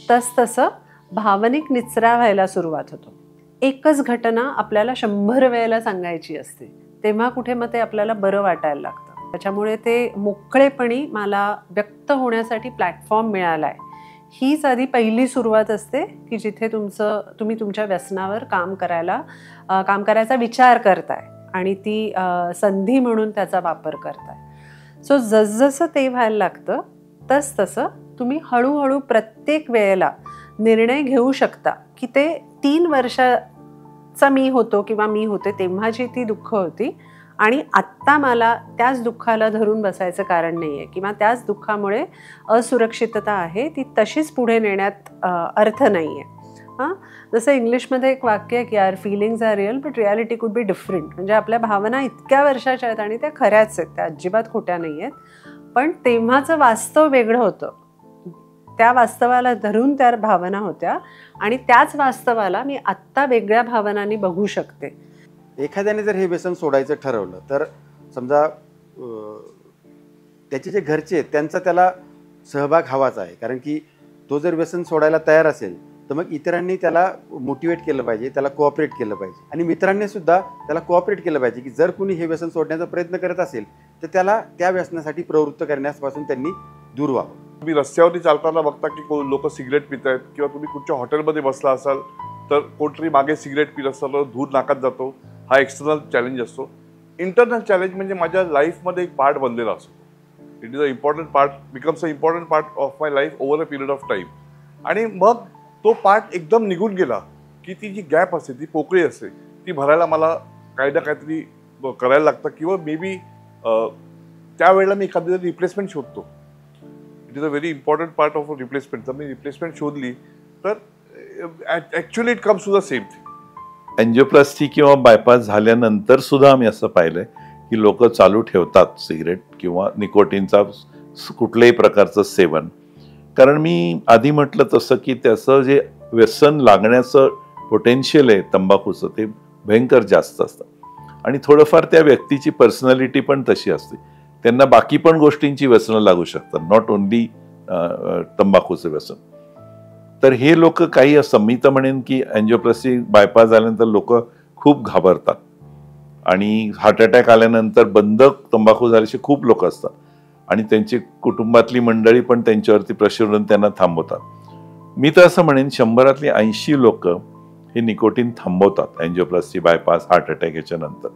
तसतसं भावनिक निचरा व्हायला सुरुवात होतो. एकच घटना आपल्याला 100 वेळेला सांगायची असते तेव्हा कुठे मग ते आपल्याला बरं वाटायला लागतं. त्याच्यामुळे ते मोकळेपणी मला व्यक्त होण्यासाठी प्लॅटफॉर्म मिळाला आहे, हीच आधी पहिली सुरुवात असते की जिथे तुम्ही तुमच्या व्यसनावर काम करायचा विचार करताय आणि ती संधी म्हणून त्याचा वापर करताय. सो जसजसं ते व्हायला लागतं तसतसं तुम्ही हळूहळू प्रत्येक वेळेला निर्णय घेऊ शकता की ते 3 वर्षाचा मी होतो किंवा मी होते तेव्हाची ती दुःख होती आणि आत्ता मला त्याच दुःखाला धरून बसायचं कारण नाही आहे किंवा त्याच दुःखामुळे असुरक्षितता आहे ती तशीच पुढे नेण्यात अर्थ नाही आहे. जसं इंग्लिशमध्ये एक वाक्य आहे की our feelings are real but reality could be different. म्हणजे आपल्या भावना इतक्या वर्षाच्या आहेत आणि त्या खऱ्याच आहेत, त्या अजिबात खोट्या नाही आहेत, पण तेव्हाचं वास्तव वेगळं होतं. त्या वास्तवाला धरून त्या भावना होत्या आणि त्याच वास्तवाला मी आत्ता वेगळ्या भावनांनी बघू शकते. एखाद्याने जर हे व्यसन सोडायचं ठरवलं तर समजा त्याचे जे घरचे आहेत त्यांचा त्याला सहभाग हवाच आहे, कारण की तो जर व्यसन सोडायला तयार असेल तर मग इतरांनी त्याला मोटिवेट केलं पाहिजे, त्याला कोऑपरेट केलं पाहिजे आणि मित्रांनी सुद्धा त्याला कोऑपरेट केलं पाहिजे की जर कुणी हे व्यसन सोडण्याचा प्रयत्न करत असेल तर त्याला त्या व्यसनासाठी प्रवृत्त करण्यापासून त्यांनी दूर व्हावं. तुम्ही रस्त्यावरती चालताना बघता की लोक सिगरेट पित आहेत किंवा तुम्ही कुठच्या हॉटेलमध्ये बसला असाल तर कोणतरी मागे सिगरेट पित असतं तर धूर नाकात जातो. हा एक्सटर्नल चॅलेंज असतो. इंटरनल चॅलेंज म्हणजे माझ्या लाईफमध्ये एक पार्ट बनलेला असतो. It is a important part, becomes a important part of my life over a period of time. आणि मग तो पार्ट एकदम निघून गेला की ती जी गॅप असते, ती पोकळी असते, ती भरायला मला काही ना काहीतरी करायला लागतं किंवा मे बी त्यावेळेला मी एखादी रिप्लेसमेंट शोधतो. It is a very important part of a replacement. जर मी रिप्लेसमेंट शोधली तर actually it comes to the same thing. Angioplasty किंवा बायपास झाल्यानंतर सुद्धा आम्ही असं पाहिलंय की लोक चालू ठेवतात सिगरेट किंवा निकोटीनचा कुठल्याही प्रकारचं सेवन. कारण मी आधी म्हटलं तसं की त्याचं जे व्यसन लागण्याचं पोटेन्शियल आहे तंबाखूचं ते भयंकर जास्त असतं आणि थोडंफार त्या व्यक्तीची पर्सनॅलिटी पण तशी असते. त्यांना बाकी पण गोष्टींची व्यसनं लागू शकतात, नॉट ओन्ली तंबाखूचं व्यसन. तर हे लोक काही असं मी तर म्हणेन की एन्जिओप्लास्टी बायपास झाल्यानंतर लोक खूप घाबरतात आणि हार्ट अटॅक आल्यानंतर बंद तंबाखू झाल्याचे खूप लोक असतात आणि त्यांची कुटुंबातली मंडळी पण त्यांच्यावरती प्रेशर करून त्यांना थांबवतात. मी तर असं म्हणेन 100 80 लोक हे निकोटीन थांबवतात एन्जिओप्लास्टी बायपास हार्ट अटॅक याच्यानंतर,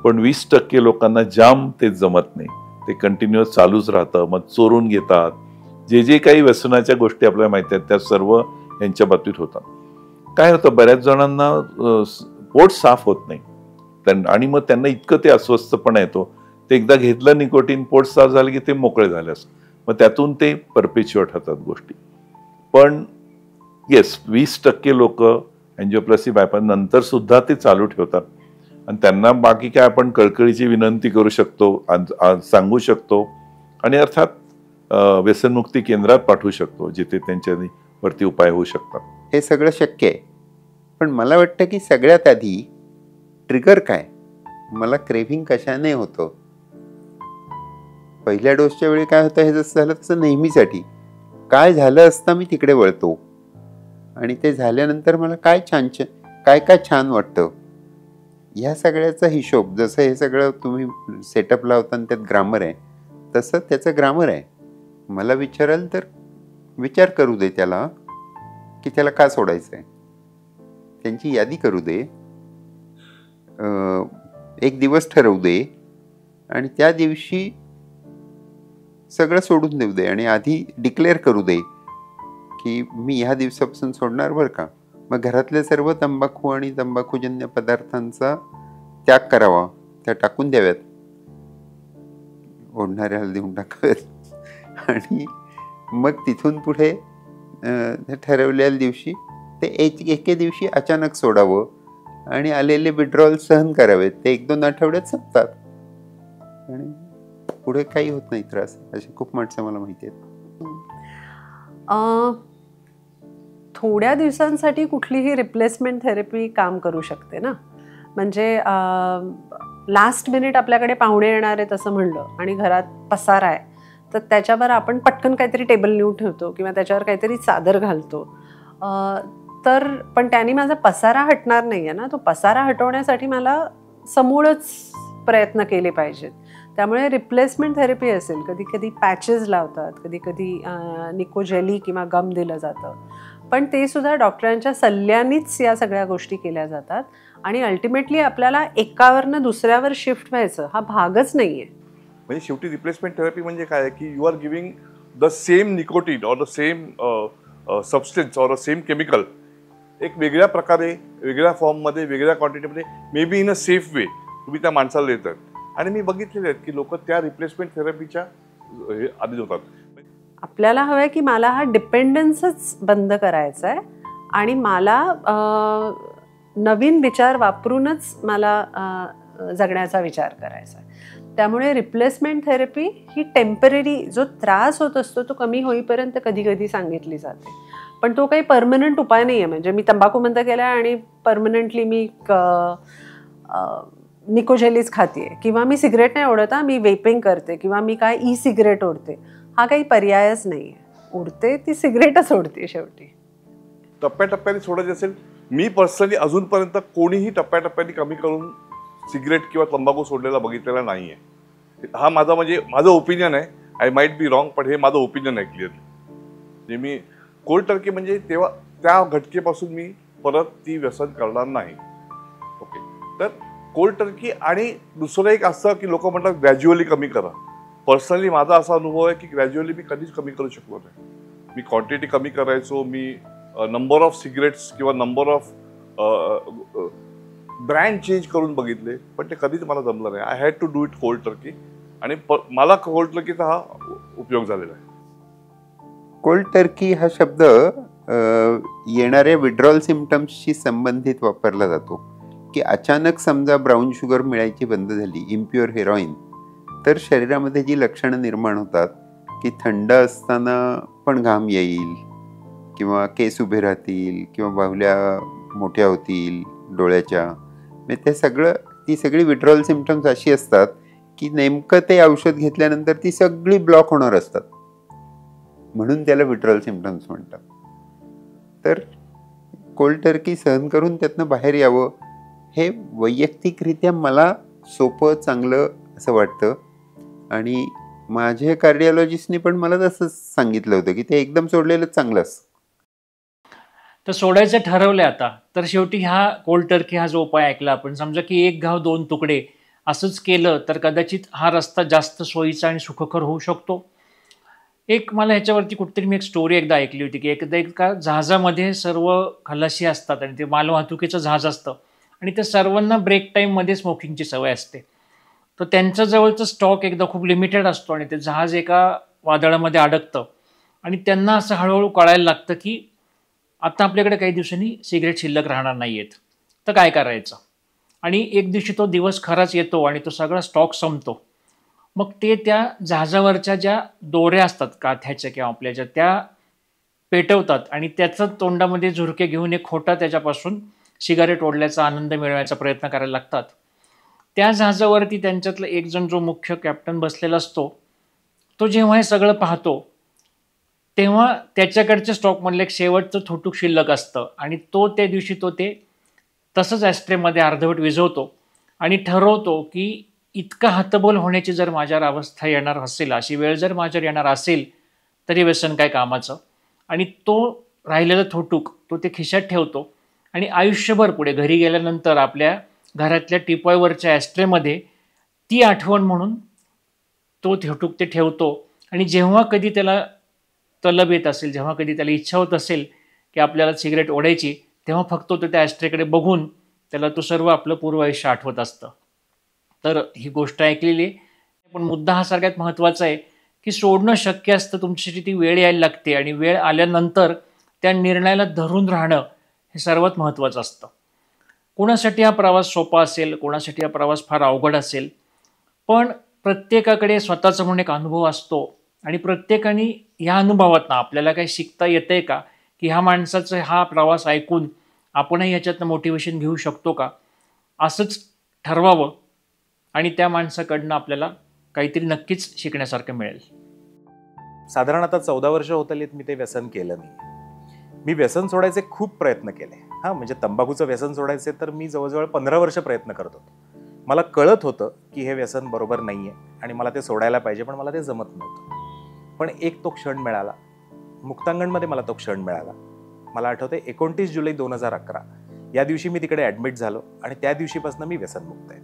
पण 20% लोकांना जाम ते जमत नाही, ते कंटिन्युअस चालूच राहतं. मग चोरून घेतात, जे काही व्यसनाच्या गोष्टी आपल्याला माहिती आहेत त्या सर्व यांच्या बाबतीत होतात. काय होतं बऱ्याच जणांना पोट साफ होत नाही आणि मग त्यांना इतकं ते अस्वस्थपणा येतो. ते एकदा घेतलं निकोटीन, पोट साफ झालं की ते मोकळे झाले असं, मग त्यातून ते परपेच्युएट होतात गोष्टी. पण येस 20% लोक एन्जिओप्लास्टी बायपास नंतर सुद्धा ते चालू ठेवतात आणि त्यांना बाकी काय आपण कळकळीची विनंती करू शकतो, सांगू शकतो आणि अर्थात व्यसनमुक्ती केंद्रात पाठवू शकतो जिथे त्यांच्यावरती उपाय होऊ शकतात. हे सगळं शक्य आहे, पण मला वाटतं की सगळ्यात आधी ट्रिगर काय, मला क्रेव्हिंग कशाने होतं. पहिल्या डोसच्या वेळी काय होतं हे जसं झालं तसं नेहमीसाठी काय झालं असता मी तिकडे वळतो आणि ते झाल्यानंतर मला काय छान वाटतं ह्या सगळ्याचा हिशोब, जसं हे सगळं तुम्ही सेटअप लावताना त्यात ग्रामर आहे, तसं त्याचं ग्रामर आहे. मला विचाराल तर विचार करू दे त्याला की त्याला का सोडायचं आहे, त्यांची यादी करू दे, एक दिवस ठरवू दे आणि त्या दिवशी सगळं सोडून देऊ दे आणि आधी डिक्लेअर करू दे की मी ह्या दिवसापासून सोडणार बरं का. मग घरातले सर्व तंबाखू आणि तंबाखूजन्य पदार्थांचा त्याग करावा, त्या टाकून द्याव्यात, ओढणाऱ्याला देऊन टाकाव्यात आणि मग तिथून पुढे ठरवलेल्या दिवशी ते एके दिवशी अचानक सोडावं आणि आलेले विड्रॉल सहन करावेत. ते 1-2 आठवड्यात संपतात आणि पुढे काही होत नाही त्रास. अशी खूप माणसं मला माहिती आहेत. थोड्या दिवसांसाठी कुठलीही रिप्लेसमेंट थेरपी काम करू शकते ना. म्हणजे लास्ट मिनिट आपल्याकडे पाहुणे येणार आहेत असं म्हणलं आणि घरात पसारा आहे, तर त्याच्यावर आपण पटकन काहीतरी टेबल नेऊन ठेवतो किंवा त्याच्यावर काहीतरी चादर घालतो, तर पण त्याने माझा पसारा हटणार नाही आहे ना. तो पसारा हटवण्यासाठी मला समूळच प्रयत्न केले पाहिजेत. त्यामुळे रिप्लेसमेंट थेरपी असेल, कधी कधी पॅचेस लावतात, कधी कधी निकोजेली किंवा गम दिलं जातं, पण ते सुद्धा डॉक्टरांच्या सल्ल्यानेच या सगळ्या गोष्टी केल्या जातात आणि अल्टिमेटली आपल्याला एकावरनं दुसऱ्यावर शिफ्ट व्हायचं हा भागच नाही आहे. म्हणजे शेवटी रिप्लेसमेंट थेरपी म्हणजे काय की you are giving the same nicotine or the same substance or the same chemical एक वेगळ्या प्रकारे, वेगळ्या फॉर्ममध्ये, वेगळ्या क्वांटिटीमध्ये, may be in a safe way तुम्ही त्या माणसाला देतात. आणि मी बघितलेले आहेत की लोक त्या रिप्लेसमेंट थेरपीच्या आधी होतात. आपल्याला हवं आहे की मला हा डिपेंडन्सच बंद करायचा आहे आणि मला नवीन विचार वापरूनच मला जगण्याचा विचार करायचा आहे. त्यामुळे रिप्लेसमेंट थेरपी ही टेम्पररी, जो त्रास होत असतो तो कमी होईपर्यंत कधी कधी सांगितली जाते, पण तो काही परमनंट उपाय नाही आहे. म्हणजे मी तंबाखू बंद केला आणि परमनंटली मी निकोजेलीच खाते किंवा मी सिगरेट नाही ओढत, मी वेपिंग करते किंवा मी काय ई सिगरेट ओढते, हा काही पर्यायच नाही आहे. ओढते ती सिगरेटच ओढते शेवटी. टप्प्याटप्प्याने सोडायचे असेल, मी पर्सनली अजूनपर्यंत कोणीही टप्प्याटप्प्याने कमी करून सिगरेट किंवा तंबाखू सोडलेला बघितलेला नाही आहे. हा माझा माझं ओपिनियन आहे. आय माइट बी रॉंग, पण हे माझं ओपिनियन आहे क्लिअरली. मी कोल्ड टर्की म्हणजे तेव्हा त्या घटकेपासून मी परत ती व्यसन करणार नाही. ओके, तर कोल्ड टर्की आणि दुसरं एक असं की लोक म्हणतात ग्रॅज्युअली कमी करा. पर्सनली माझा असा अनुभव आहे की ग्रॅज्युअली मी कधीच कमी करू शकलो नाही. मी क्वांटिटी कमी करायचो, मी नंबर ऑफ सिगरेट्स किंवा नंबर ऑफ ब्रँड चेंज करून बघितले, पण ते कधीच मला जमलं नाही. I had to do it cold turkey आणि मला कोल्ड टर्कीचा हा उपयोग झालेला आहे. कोल्ड टर्की हा शब्द येणाऱ्या विड्रॉल सिम्पटम्सशी संबंधित वापरला जातो. की अचानक समजा ब्राऊन शुगर मिळायची बंद झाली, इम्प्युअर हेरोईन, तर शरीरामध्ये जी लक्षणं निर्माण होतात की थंड असताना पण घाम येईल किंवा केस उभे राहतील किंवा बाहुल्या मोठ्या होतील डोळ्याच्या, म्हणजे ती सगळी विड्रॉल सिम्पटम्स अशी असतात की नेमकं ते औषध घेतल्यानंतर ती सगळी ब्लॉक होणार असतात, म्हणून त्याला विड्रॉल सिम्पटम्स म्हणतात. तर कोल्ड टर्की सहन करून त्यातनं बाहेर यावं हे वैयक्तिकरित्या मला सोपं, चांगलं असं वाटतं. आणि माझ्या कार्डिओलॉजिस्टने पण मला तसंच सांगितलं होतं की ते एकदम सोडलेलं चांगलं असतं. तर सोडायचं ठरवलं आता, तर शेवटी हा कोल्ड टर्की हा जो उपाय ऐकला आपण, समजा की एक घाव दोन तुकडे असंच केलं तर कदाचित हा रस्ता जास्त सोयीचा आणि सुखकर होऊ शकतो. एक मला ह्याच्यावरती कुठेतरी मी एक स्टोरी एकदा ऐकली होती की एकदा एका जहाजामध्ये सर्व खलाशी असतात आणि ते मालवाहतुकीचं जहाज असतं आणि त्या सर्वांना ब्रेक टाईममध्ये स्मोकिंगची सवय असते. तर त्यांच्या जवळचं स्टॉक एकदा खूप लिमिटेड असतो आणि ते जहाज एका वादळामध्ये अडकतं आणि त्यांना असं हळूहळू कळायला लागतं की आता आपल्याकडे काही दिवसांनी सिगरेट शिल्लक राहणार नाही आहेत, तर काय करायचं. आणि एक दिवशी तो दिवस खराच येतो आणि तो सगळा स्टॉक संपतो. मग ते त्या जहाजावरच्या ज्या दोऱ्या असतात काथ्याच्या किंवा आपल्या ज्या, त्या पेटवतात आणि त्याचं तोंडामध्ये झुरके घेऊन एक खोटा त्याच्यापासून सिगारेट ओढल्याचा आनंद मिळवायचा प्रयत्न करायला लागतात. त्या जहाजावरती त्यांच्यातला एक जण जो मुख्य कॅप्टन बसलेला असतो, तो जेव्हा हे सगळं पाहतो तेव्हा त्याच्याकडच्या स्टॉकमधलं एक शेवटचं थोटूक शिल्लक असतं आणि तो त्या दिवशी ते तसंच ॲस्ट्रेमध्ये अर्धवट विझवतो आणि ठरवतो की इतका हतबल होण्याची जर माझ्यावर अवस्था येणार असेल, अशी वेळ जर माझ्यावर येणार असेल, तरी व्यसन काय कामाचं. आणि तो राहिलेला थोटूक तो ते खिशात ठेवतो आणि आयुष्यभर पुढे घरी गेल्यानंतर आपल्या घरातल्या टिपॉयवरच्या ॲस्ट्रेमध्ये ती आठवण म्हणून तो थोटूक ते ठेवतो. आणि जेव्हा कधी त्याला तलब येत असेल, जेव्हा कधी त्याला इच्छा होत असेल की आपल्याला सिगरेट ओढायची, तेव्हा फक्त तो त्या ॲस्ट्रेकडे बघून त्याला तो सर्व आपलं पूर्व आयुष्य आठवत असतं. तर ही गोष्ट ऐकलेली आहे, पण मुद्दा हा सगळ्यात महत्त्वाचा आहे की सोडणं शक्य असतं, तुमच्यासाठी ती वेळ यायला लागते आणि वेळ आल्यानंतर त्या निर्णयाला धरून राहणं हे सर्वात महत्त्वाचं असतं. कोणासाठी हा प्रवास सोपा असेल, कोणासाठी हा प्रवास फार अवघड असेल, पण प्रत्येकाकडे स्वतःचा म्हणून एक अनुभव असतो आणि प्रत्येकाने ह्या अनुभवातनं आपल्याला काही शिकता येतंय का, की ह्या माणसाचा हा प्रवास ऐकून आपणही ह्याच्यातनं मोटिवेशन घेऊ शकतो का, असंच ठरवावं आणि त्या माणसाकडनं आपल्याला काहीतरी नक्कीच शिकण्यासारखं मिळेल. साधारण आता 14 वर्ष होत आलीत मी ते व्यसन केलं नाही. मी व्यसन सोडायचे खूप प्रयत्न केले. म्हणजे तंबाखूचं व्यसन सोडायचे तर मी जवळजवळ 15 वर्ष प्रयत्न करत होतो. मला कळत होतं की हे व्यसन बरोबर नाही आहे आणि मला ते सोडायला पाहिजे, पण मला ते जमत नव्हतं. पण एक तो क्षण मिळाला, मुक्तांगणमध्ये मला तो क्षण मिळाला. मला आठवते 29 जुलै 2011 या दिवशी मी तिकडे ॲडमिट झालो आणि त्या दिवशीपासून मी व्यसनमुक्त आहे.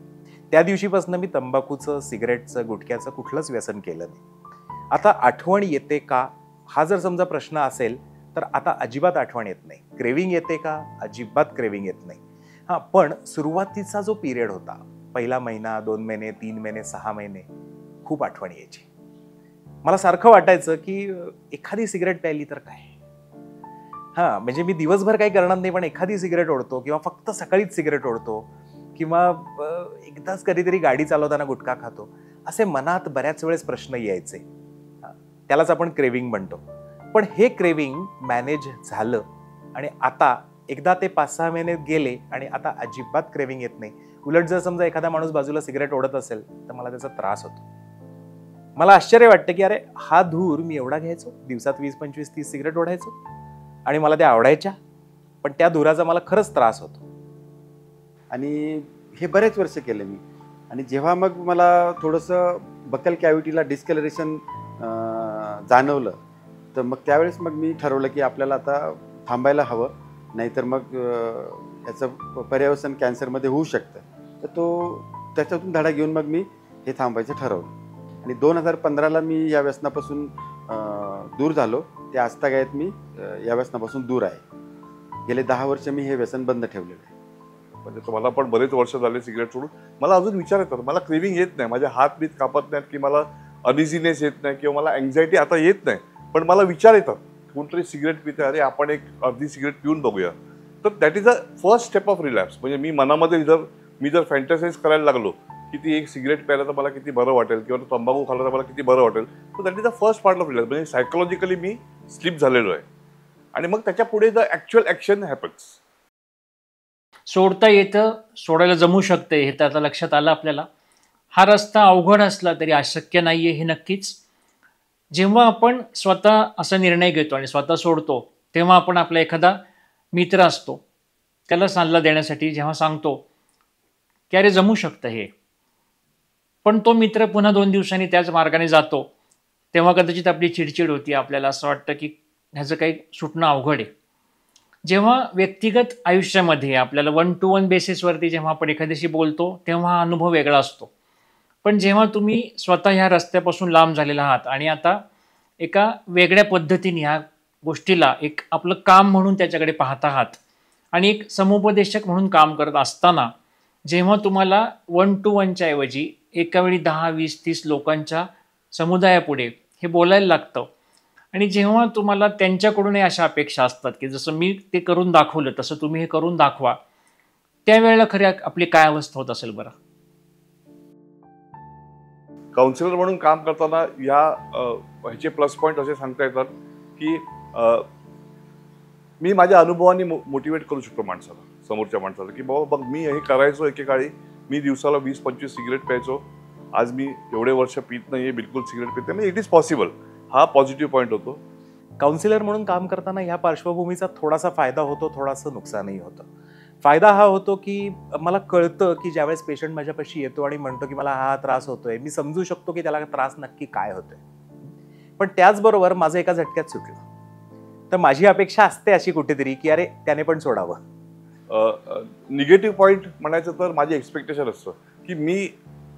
त्या दिवशीपासून मी तंबाखूचं, सिगरेटचं, गुटख्याचं कुठलंच व्यसन केलं नाही. आता आठवण येते का, हा जर समजा प्रश्न असेल तर आता अजिबात आठवण येत नाही. क्रेविंग येते का, अजिबात क्रेविंग येत नाही. पण सुरुवातीचा जो पिरियड होता, पहिला महिना, 2 महिने, 3 महिने, 6 महिने, खूप आठवण यायची. मला सारखं वाटायचं की एखादी सिगरेट प्यायली तर काय. म्हणजे मी दिवसभर काही करणार नाही, पण एखादी सिगरेट ओढतो किंवा फक्त सकाळीच सिगरेट ओढतो किंवा एकदाच कधीतरी गाडी चालवताना गुटखा खातो, असे मनात बऱ्याच वेळेस प्रश्न यायचे. त्यालाच आपण क्रेविंग म्हणतो. पण हे क्रेविंग मॅनेज झालं आणि आता एकदा ते 5-6 महिने गेले आणि आता अजिबात क्रेविंग येत नाही. उलट जर समजा एखादा माणूस बाजूला सिगरेट ओढत असेल तर मला त्याचा त्रास होतो. मला आश्चर्य वाटतं की अरे हा धूर मी एवढा घ्यायचो, दिवसात 20, 25, 30 सिगरेट ओढायचो आणि मला त्या आवडायच्या, पण त्या धुराचा मला खरंच त्रास होतो. आणि हे बरेच वर्ष केले मी. आणि जेव्हा मग मला थोडंसं बकल कॅव्हिटीला डिस्कलरेशन जाणवलं, तर मग त्यावेळेस मग मी ठरवलं की आपल्याला आता थांबायला हवं, नाहीतर मग याचं पर्यवसन कॅन्सरमध्ये होऊ शकतं. तर त्याच्यातून धडा घेऊन मग मी हे थांबायचं ठरवलं. आणि 2015ला मी या व्यसनापासून दूर झालो. ते आजतागायत मी या व्यसनापासून दूर आहे. गेले 10 वर्ष मी हे व्यसन बंद ठेवलेलं आहे. म्हणजे तुम्हाला पण बरेच वर्ष झाले सिगरेट सोडून. मला अजून विचार येतात, मला क्रेविंग येत नाही, माझे हात बीत कापत नाहीत की मला अनइझीनेस येत नाही किंवा मला अँझायटी आता येत नाही, पण मला विचार येतात कोणतरी सिगरेट पिते, अरे आपण एक अर्धी सिगरेट पिऊन बघूया. तर that is a first step of relapse. म्हणजे मी मनामध्ये मी जर फॅन्टसाइज करायला लागलो की ती एक सिगरेट प्यायला तर मला किती बरं वाटेल किंवा तंबाखू खाल्ला तर मला किती बरं वाटेल, तर that is the first part of relapse. म्हणजे सायकोलॉजिकली मी स्लिप झालेलो आहे आणि मग त्याच्या पुढे द ॲक्च्युअल ॲक्शन हॅपन्स. सोडता येतं, सोडायला जमू शकते, हे तर आता लक्षात आलं आपल्याला. हा रस्ता अवघड असला तरी अशक्य नाही आहे हे नक्कीच. जेव्हा आपण स्वतः असा निर्णय घेतो आणि स्वतः सोडतो, तेव्हा आपण आपला एखादा मित्र असतो त्याला सल्ला देण्यासाठी जेव्हा सांगतो की अरे जमू शकतं हे, पण तो मित्र पुन्हा 2 दिवसांनी त्याच मार्गाने जातो, तेव्हा कदाचित आपली चिडचिड होती, आपल्याला असं वाटतं की ह्याचं काही सुटणं अवघड आहे. जेव्हा व्यक्तिगत आयुष्यामध्ये आपल्याला 1-to-1 बेसिसवरती जेव्हा आपण एखाद्याशी बोलतो तेव्हा हा अनुभव वेगळा असतो. पण जेव्हा तुम्ही स्वतः ह्या रस्त्यापासून लांब झालेला आहात आणि आता एका वेगळ्या पद्धतीने ह्या गोष्टीला एक आपलं काम म्हणून त्याच्याकडे पाहत आहात आणि एक समुपदेशक म्हणून काम करत असताना जेव्हा तुम्हाला 1-to-1च्या ऐवजी एका वेळी 10, 20, 30 लोकांच्या समुदायापुढे हे बोलायला लागतं आणि जेव्हा तुम्हाला त्यांच्याकडूनही अशा अपेक्षा असतात की जसं मी ते करून दाखवलं तसं तुम्ही हे करून दाखवा, त्यावेळेला खरी आपली काय अवस्था होत असेल बरं? काउन्सिलर म्हणून काम करताना ह्याचे प्लस पॉईंट असे सांगता येतात की मी माझ्या अनुभवाने मोटिवेट करू शकतो माणसाला, समोरच्या माणसाला, की बाबा बघ मी हे करायचो एकेकाळी, मी दिवसाला 20-25 सिगरेट प्यायचो, आज मी एवढे वर्ष पित नाही आहे, बिलकुल सिगरेट पित नाही, इट इज पॉसिबल. हा पॉझिटिव्ह पॉईंट होतो. काउन्सिलर म्हणून काम करताना ह्या पार्श्वभूमीचा थोडासा फायदा होतो, थोडासा नुकसानही होतं. फायदा हा होतो की मला कळतं की ज्यावेळेस पेशंट माझ्यापाशी येतो आणि म्हणतो की मला हा त्रास होतोय, मी समजू शकतो की त्याला त्रास नक्की काय होतोय. पण त्याचबरोबर माझं एका झटक्यात सुटलं. तर माझी अपेक्षा असते अशी कुठेतरी की अरे त्याने पण सोडावं. निगेटिव्ह पॉईंट म्हणायचं तर माझी एक्सपेक्टेशन असतं की मी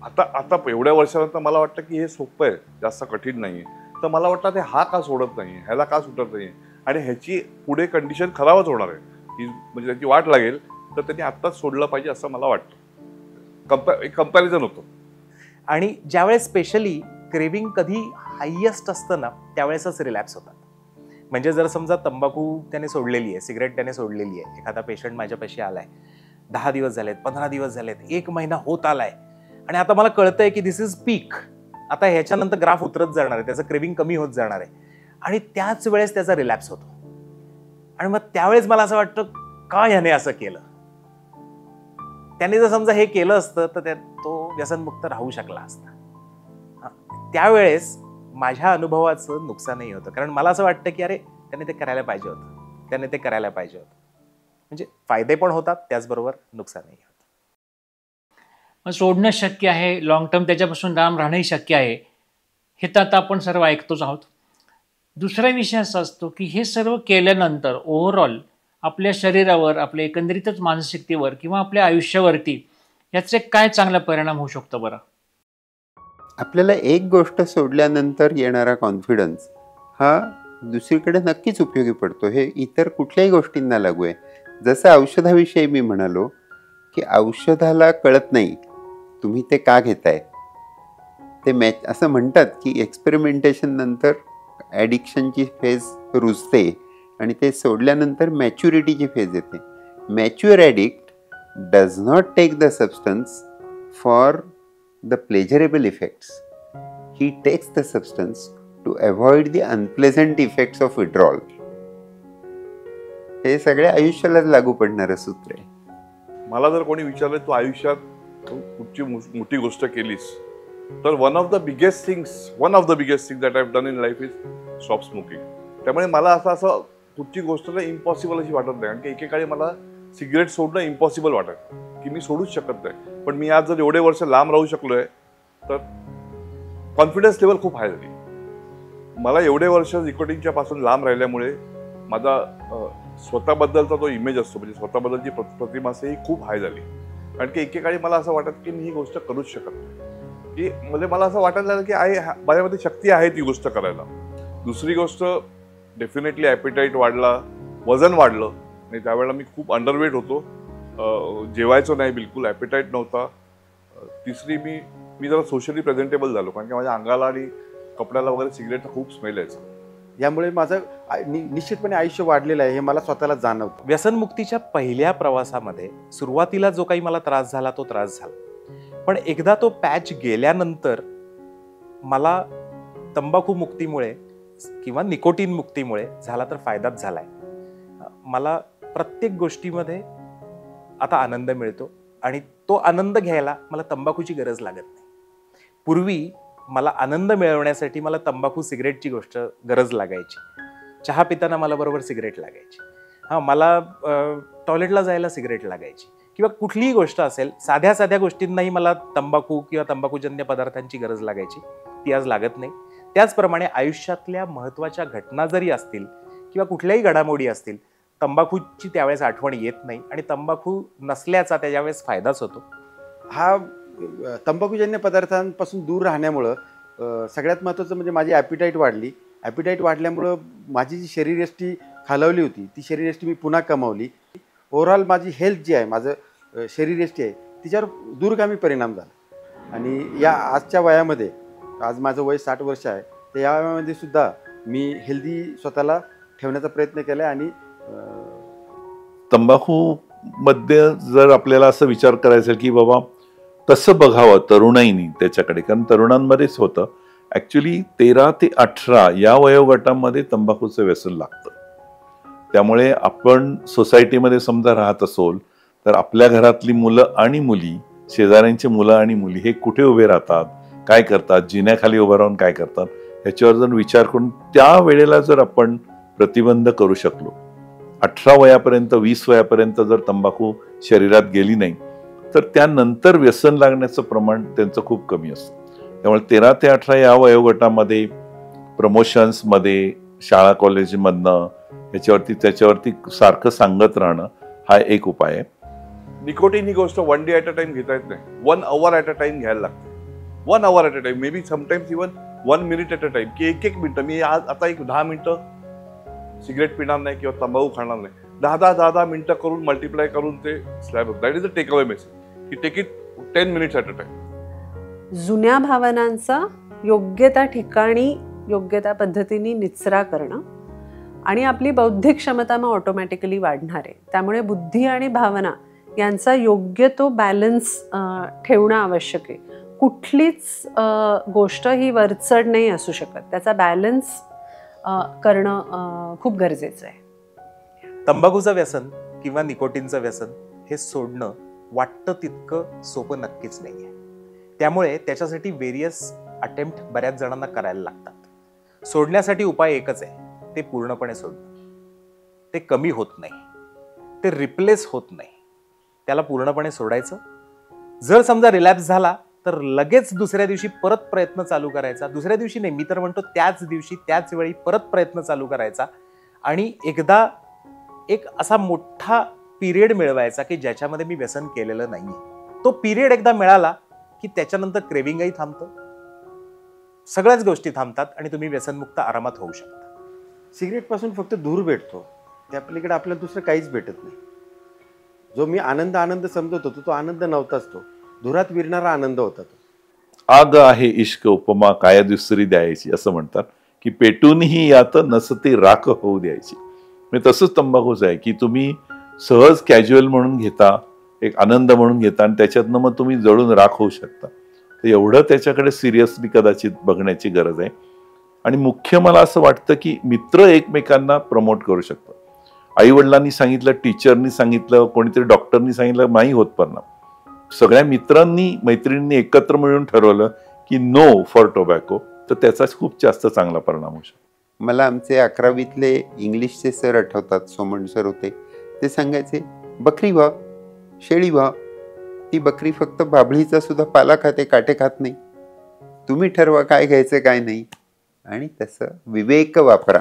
आता एवढ्या वर्षानंतर मला वाटतं की हे सोपं आहे, जास्त कठीण नाही. तर मला वाटतं ते हा का सोडत नाही, ह्याला का सुटत नाही, आणि ह्याची पुढे कंडिशन खराबच होणार आहे, की म्हणजे त्याची वाट लागेल. तर त्यांनी आत्ताच सोडलं पाहिजे असं मला वाटतं. एक कंपॅरिझन होतं. आणि ज्यावेळेस स्पेशली क्रेविंग कधी हायेस्ट असतं ना, त्यावेळेसच रिलॅप्स होतात. म्हणजे जर समजा तंबाखू त्याने सोडलेली आहे, सिगरेट त्याने सोडलेली आहे, एखादा पेशंट माझ्यापाशी आलाय, 10 दिवस झालेत, 15 दिवस झालेत, 1 महिना होत आलाय, आणि आता मला कळतंय की दिस इज पीक, आता ह्याच्यानंतर ग्राफ उतरत जाणार आहे, त्याचं क्रेविंग कमी होत जाणार आहे, आणि त्याच वेळेस त्याचा रिलॅप्स होतो. आणि मग त्यावेळेस मला असं वाटतं का ह्याने असं केलं. त्याने जर समजा हे केलं असतं तर तो व्यसनमुक्त राहू शकला असता. त्यावेळेस माझ्या अनुभवाचं नुकसानही होतं, कारण मला असं वाटतं की अरे त्याने ते करायला पाहिजे होतं, त्याने ते करायला पाहिजे होतं. म्हणजे फायदे पण होतात, त्याचबरोबर नुकसानही होतं. मग सोडणं शक्य आहे, लॉंग टर्म त्याच्यापासून लांब राहणंही शक्य आहे, हे तर आता आपण सर्व ऐकतोच आहोत. दुसरा विषय असा असतो की हे सर्व केल्यानंतर ओव्हरऑल आपल्या शरीरावर, आपल्या एकंदरीतच मानसिकतेवर किंवा आपल्या आयुष्यावरती याचे काय चांगला परिणाम होऊ शकतो बरं? आपल्याला एक गोष्ट सोडल्यानंतर येणारा कॉन्फिडन्स हा दुसरीकडे नक्कीच उपयोगी पडतो. हे इतर कुठल्याही गोष्टींना लागू आहे. जसं औषधाविषयी मी म्हणालो की औषधाला कळत नाही तुम्ही ते का घेताय. ते असं म्हणतात की एक्सपेरिमेंटेशन नंतर ॲडिक्शनची फेज रुजते आणि ते सोडल्यानंतर मॅच्युरिटीची फेज येते. Mature addict does not take the substance for the pleasurable effects. He takes the substance to avoid the unpleasant effects of withdrawal. हे सगळ्या आयुष्याला लागू पडणारं सूत्र आहे. मला जर कोणी विचारलं तू आयुष्यात कुठची मोठी गोष्ट केलीस, तर one of the biggest thing that I have done in life is stop smoking. त्यामुळे मला असं कुठची गोष्ट इम्पॉसिबल अशी वाटत नाही. कारण की एकेकाळी मला सिगरेट सोडणं इम्पॉसिबल वाटत की मी सोडूच शकत नाही. पण मी आज जर एवढे वर्ष लांब राहू शकलोय तर कॉन्फिडन्स लेवल खूप हाय झाली. मला एवढे वर्ष निकोटिनच्या पासून लांब राहिल्यामुळे माझा स्वतःबद्दलचा जो इमेज असतो, म्हणजे स्वतःबद्दलची प्रतिमा असते, ही खूप हाय झाली. कारण की एकेकाळी मला असं वाटत की मी ही गोष्ट करूच शकत नाही, की म्हणजे मला असं वाटायला लागलं की माझ्यामध्ये शक्ती आहे ती गोष्ट करायला. दुसरी गोष्ट डेफिनेटली ॲपिटाईट वाढला, वजन वाढलं, आणि त्यावेळेला मी खूप अंडरवेट होतो, जेवायचो नाही बिलकुल, ॲपिटाईट नव्हता. तिसरी मी जरा सोशली प्रेझेंटेबल झालो, कारण की माझ्या अंगाला आणि कपड्याला वगैरे सिगरेटचा खूप स्मेल यायचा. यामुळे माझं निश्चितपणे आयुष्य वाढलेलं आहे हे मला स्वतःला जाणवतं. व्यसनमुक्तीच्या पहिल्या प्रवासामध्ये सुरुवातीला जो काही मला त्रास झाला तो त्रास झाला, पण एकदा तो पॅच गेल्यानंतर मला तंबाखू मुक्तीमुळे किंवा निकोटीन मुक्तीमुळे झाला तर फायदाच झालाय. मला प्रत्येक गोष्टीमध्ये आता आनंद मिळतो, आणि तो आनंद घ्यायला मला तंबाखूची गरज लागत नाही. पूर्वी मला आनंद मिळवण्यासाठी मला तंबाखू सिगरेटची गरज लागायची. चहा पिताना मला बरोबर सिगरेट लागायची. मला टॉयलेटला जायला सिगरेट लागायची, किंवा कुठलीही गोष्ट असेल, साध्या साध्या गोष्टींनाही मला तंबाखू किंवा तंबाखूजन्य पदार्थांची गरज लागायची. ती आज लागत नाही. त्याचप्रमाणे आयुष्यातल्या महत्त्वाच्या घटना जरी असतील किंवा कुठल्याही घडामोडी असतील, तंबाखूची त्यावेळेस आठवण येत नाही, आणि तंबाखू नसल्याचा त्यावेळेस फायदाच होतो. हा तंबाखूजन्य पदार्थांपासून दूर राहण्यामुळं सगळ्यात महत्त्वाचं म्हणजे माझी ॲपिटाईट वाढली. ॲपिटाईट वाढल्यामुळं माझी जी शरीरयष्टी खालावली होती ती शरीरयष्टी मी पुन्हा कमावली. ओव्हरऑल माझी हेल्थ जी आहे, माझं शरीरयष्टी आहे, तिच्यावर दूरगामी परिणाम झाला. आणि या आजच्या वयामध्ये, आज माझं वय 60 वर्ष आहे, तर या वयामध्ये सुद्धा मी हेल्दी स्वतःला ठेवण्याचा प्रयत्न केला आहे. आणि तंबाखू मध्ये जर आपल्याला असं विचार करायचा असेल की बाबा कसं बघावं तरुणाईनी त्याच्याकडे, कारण तरुणांमध्येच होतं ॲक्च्युली 13 ते 18 या वयोगटामध्ये तंबाखूचं व्यसन लागतं. त्यामुळे आपण सोसायटीमध्ये समजा राहत असोल तर आपल्या घरातली मुलं आणि मुली, शेजाऱ्यांची मुलं आणि मुली हे कुठे उभे राहतात, काय करतात, जिन्याखाली उभं राहून काय करतात, ह्याच्यावर जर विचार करून त्या वेळेला जर आपण प्रतिबंध करू शकलो 18 वयापर्यंत 20 वयापर्यंत जर तंबाखू शरीरात गेली नाही तर त्यानंतर व्यसन लागण्याचं प्रमाण त्यांचं खूप कमी असतं. त्यामुळे 13 ते 18 या वयोगटामध्ये प्रमोशन्समध्ये, शाळा कॉलेजमधनं त्याच्यावरती सारखं सांगत राहणं हा एक उपाय आहे. निकोटीन ही गोष्ट 1 डे ॲट अ टाइम घेता येत नाही, 1 hour ॲट अ टाइम घ्यायला लागते. 1 hour at a time, may be sometimes even 1 minute at a time, की एक मिनिटं मी आता एक 10 मिनिटं सिगरेट पिणार नाही किंवा तंबाखू खाणार नाही, 10 मिनिटं करून मल्टिप्लाय करून ते slab. That is a take away message की take it 10 minutes at a time. जुन्या भावनांचा योग्य त्या ठिकाणी योग्य त्या पद्धतीने निचरा करणं आणि आपली बौद्धिक क्षमता मग ऑटोमॅटिकली वाढणार आहे. त्यामुळे बुद्धी आणि भावना यांचा योग्य तो बॅलन्स ठेवणं आवश्यक आहे. कुठलीच गोष्ट ही वरचढ नाही असू शकत, त्याचा बॅलन्स करणं खूप गरजेचं आहे. तंबाखूचं व्यसन किंवा निकोटीनचं व्यसन हे सोडणं वाटतं तितकं सोपं नक्कीच नाही आहे. त्यामुळे त्याच्यासाठी वेरियस अटेम्प्ट बऱ्याच जणांना करायला लागतात. सोडण्यासाठी उपाय एकच आहे, ते पूर्णपणे सोडणं. ते कमी होत नाही, ते रिप्लेस होत नाही, त्याला पूर्णपणे सोडायचं. जर समजा रिलॅप्स झाला तर लगेच दुसऱ्या दिवशी परत प्रयत्न चालू करायचा. दुसऱ्या दिवशी नाही, मी तर म्हणतो त्याच दिवशी त्याच वेळी परत प्रयत्न चालू करायचा आणि एकदा एक असा मोठा पिरियड मिळवायचा की ज्याच्यामध्ये मी व्यसन केलेलं नाहीये. तो पिरियड एकदा मिळाला की त्याच्यानंतर क्रेविंगही थांबतं, सगळ्याच गोष्टी थांबतात आणि तुम्ही व्यसनमुक्त आरामात होऊ शकता. सिगरेटपासून फक्त धूर भेटतो, त्या पलीकडे आपल्याला दुसरं काहीच भेटत नाही. जो मी आनंद समजत होतो तो आनंद नव्हताच, तो धुरात विरणारा आनंद होता तो. आग आहे इश्क उपमा काय दुसरी द्यायची असं म्हणतात की पेटूनही यात नसती राख होऊ द्यायची. म्हणजे तसंच तंबाखूच आहे की तुम्ही सहज कॅज्युअल म्हणून घेता, एक आनंद म्हणून घेता आणि त्याच्यातनं मग तुम्ही जळून राख होऊ शकता. तर एवढं त्याच्याकडे सिरियसली कदाचित बघण्याची गरज आहे. आणि मुख्य मला असं वाटतं की मित्र एकमेकांना प्रमोट करू शकतात. आई वडिलांनी सांगितलं, टीचरनी सांगितलं, कोणीतरी डॉक्टरनी सांगितलं, नाही होत परिणाम. सगळ्या मित्रांनी मैत्रिणींनी एकत्र मिळून ठरवलं की नो फॉर टोबॅको, तर त्याचाच खूप जास्त चांगला परिणाम होऊ शकतो. मला आमचे 11वीतले इंग्लिशचे सर आठवतात, सोमण सर होते. ते सांगायचे, बकरी व्हा, शेळी व्हा. ती बकरी फक्त बाभळीचा सुद्धा पाला खाते, काटे खात नाही. तुम्ही ठरवा काय घ्यायचं काय नाही आणि तसं विवेक वापरा.